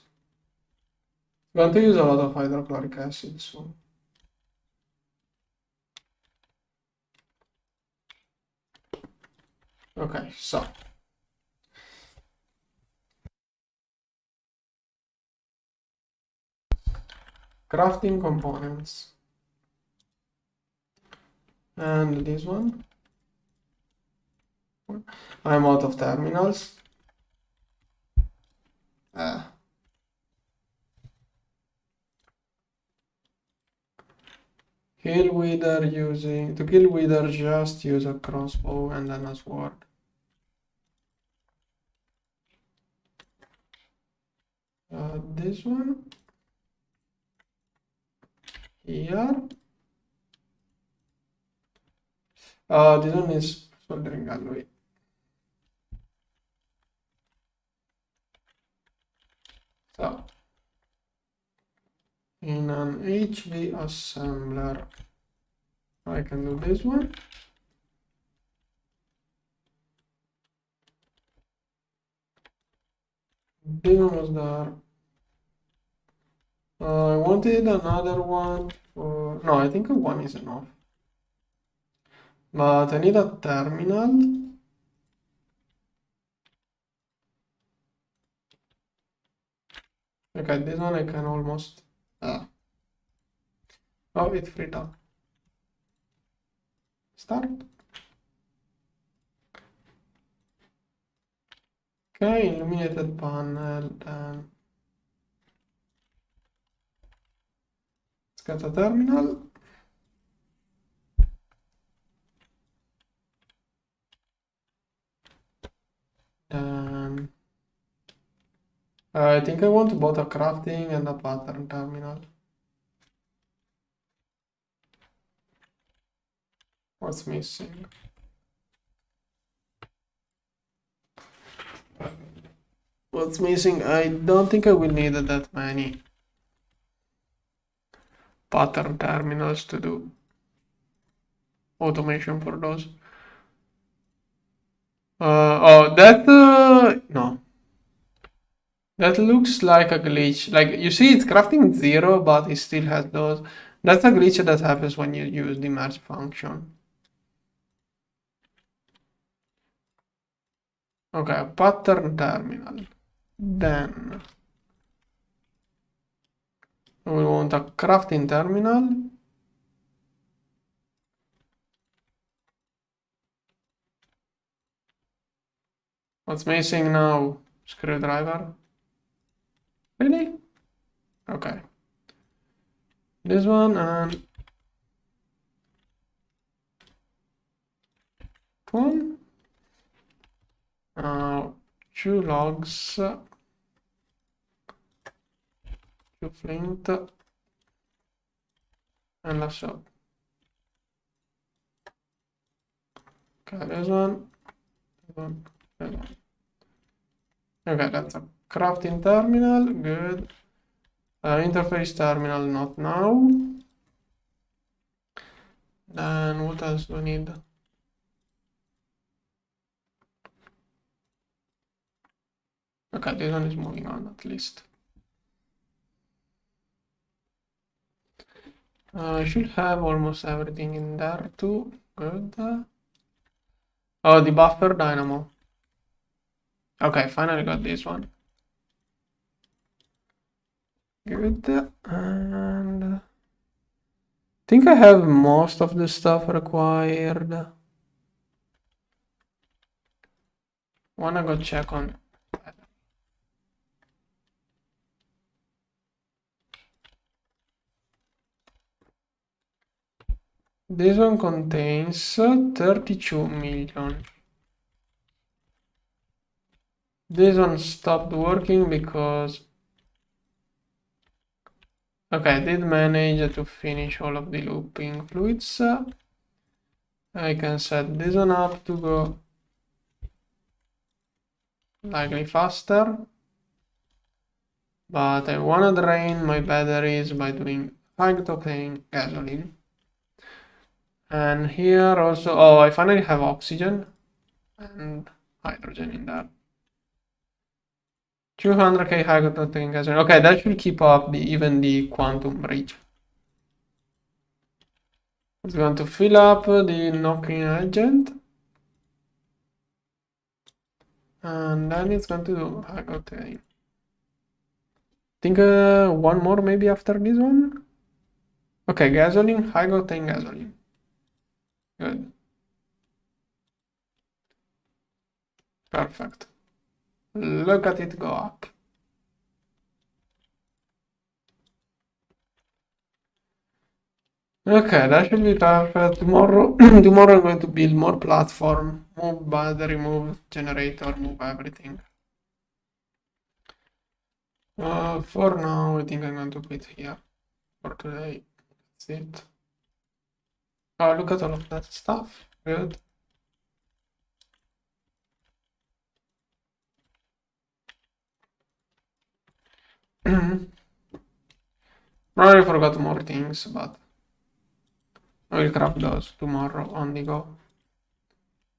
I'm going to use a lot of hydrochloric acid soon. Okay, so crafting components. And this one. I'm out of terminals. Kill wither using to kill wither, just use a crossbow and then a sword. This one here. This one is soldering alloy. So in an HV assembler, I can do this one. This one was there. I wanted another one for... No, I think one is enough. But I need a terminal. Okay, this one I can almost... Oh, it freed up. Start. Okay, illuminated panel, and let's get a terminal. Then I think I want both a crafting and a pattern terminal. What's missing? What's missing? I don't think I will need that many pattern terminals to do automation for those. Oh, that no. That looks like a glitch. Like you see, it's crafting 0, but it still has those. That's a glitch that happens when you use the merge function. Okay, pattern terminal. Then we want a crafting terminal. What's missing now? Screwdriver. Really? Okay. This one and one. Two logs, two flint, and a shop. Okay, this one. This one. This one. Okay, that's a crafting terminal. Good. Interface terminal, not now. Then what else do we need? Okay, this one is moving on at least. I should have almost everything in there too. Good. Oh, the buffer dynamo. Okay, finally got this one. Good. And I think I have most of the stuff required. Wanna go check on. This one contains 32 million. This one stopped working because okay, I did manage to finish all of the looping fluids. I can set this one up to go slightly faster, but I wanna drain my batteries by doing high-octane gasoline. And here also, oh, I finally have oxygen and hydrogen in there. 200k high-octane gasoline. Okay, that should keep up even the quantum bridge. It's going to fill up the knocking agent. And then it's going to do high-octane. Think one more maybe after this one. Okay, gasoline, high-octane gasoline. Good. Perfect. Look at it go up. Okay, that should be perfect. Tomorrow, tomorrow I'm going to build more platform, move battery, move generator, move everything. For now, I think I'm going to quit here for today. That's it. Oh, look at all of that stuff. Good. Probably forgot more things, but I will grab those tomorrow on the go.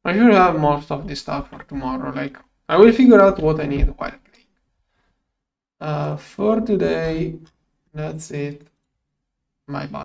I should have most of the stuff for tomorrow. Like, I will figure out what I need while playing. For today, that's it. Bye bye.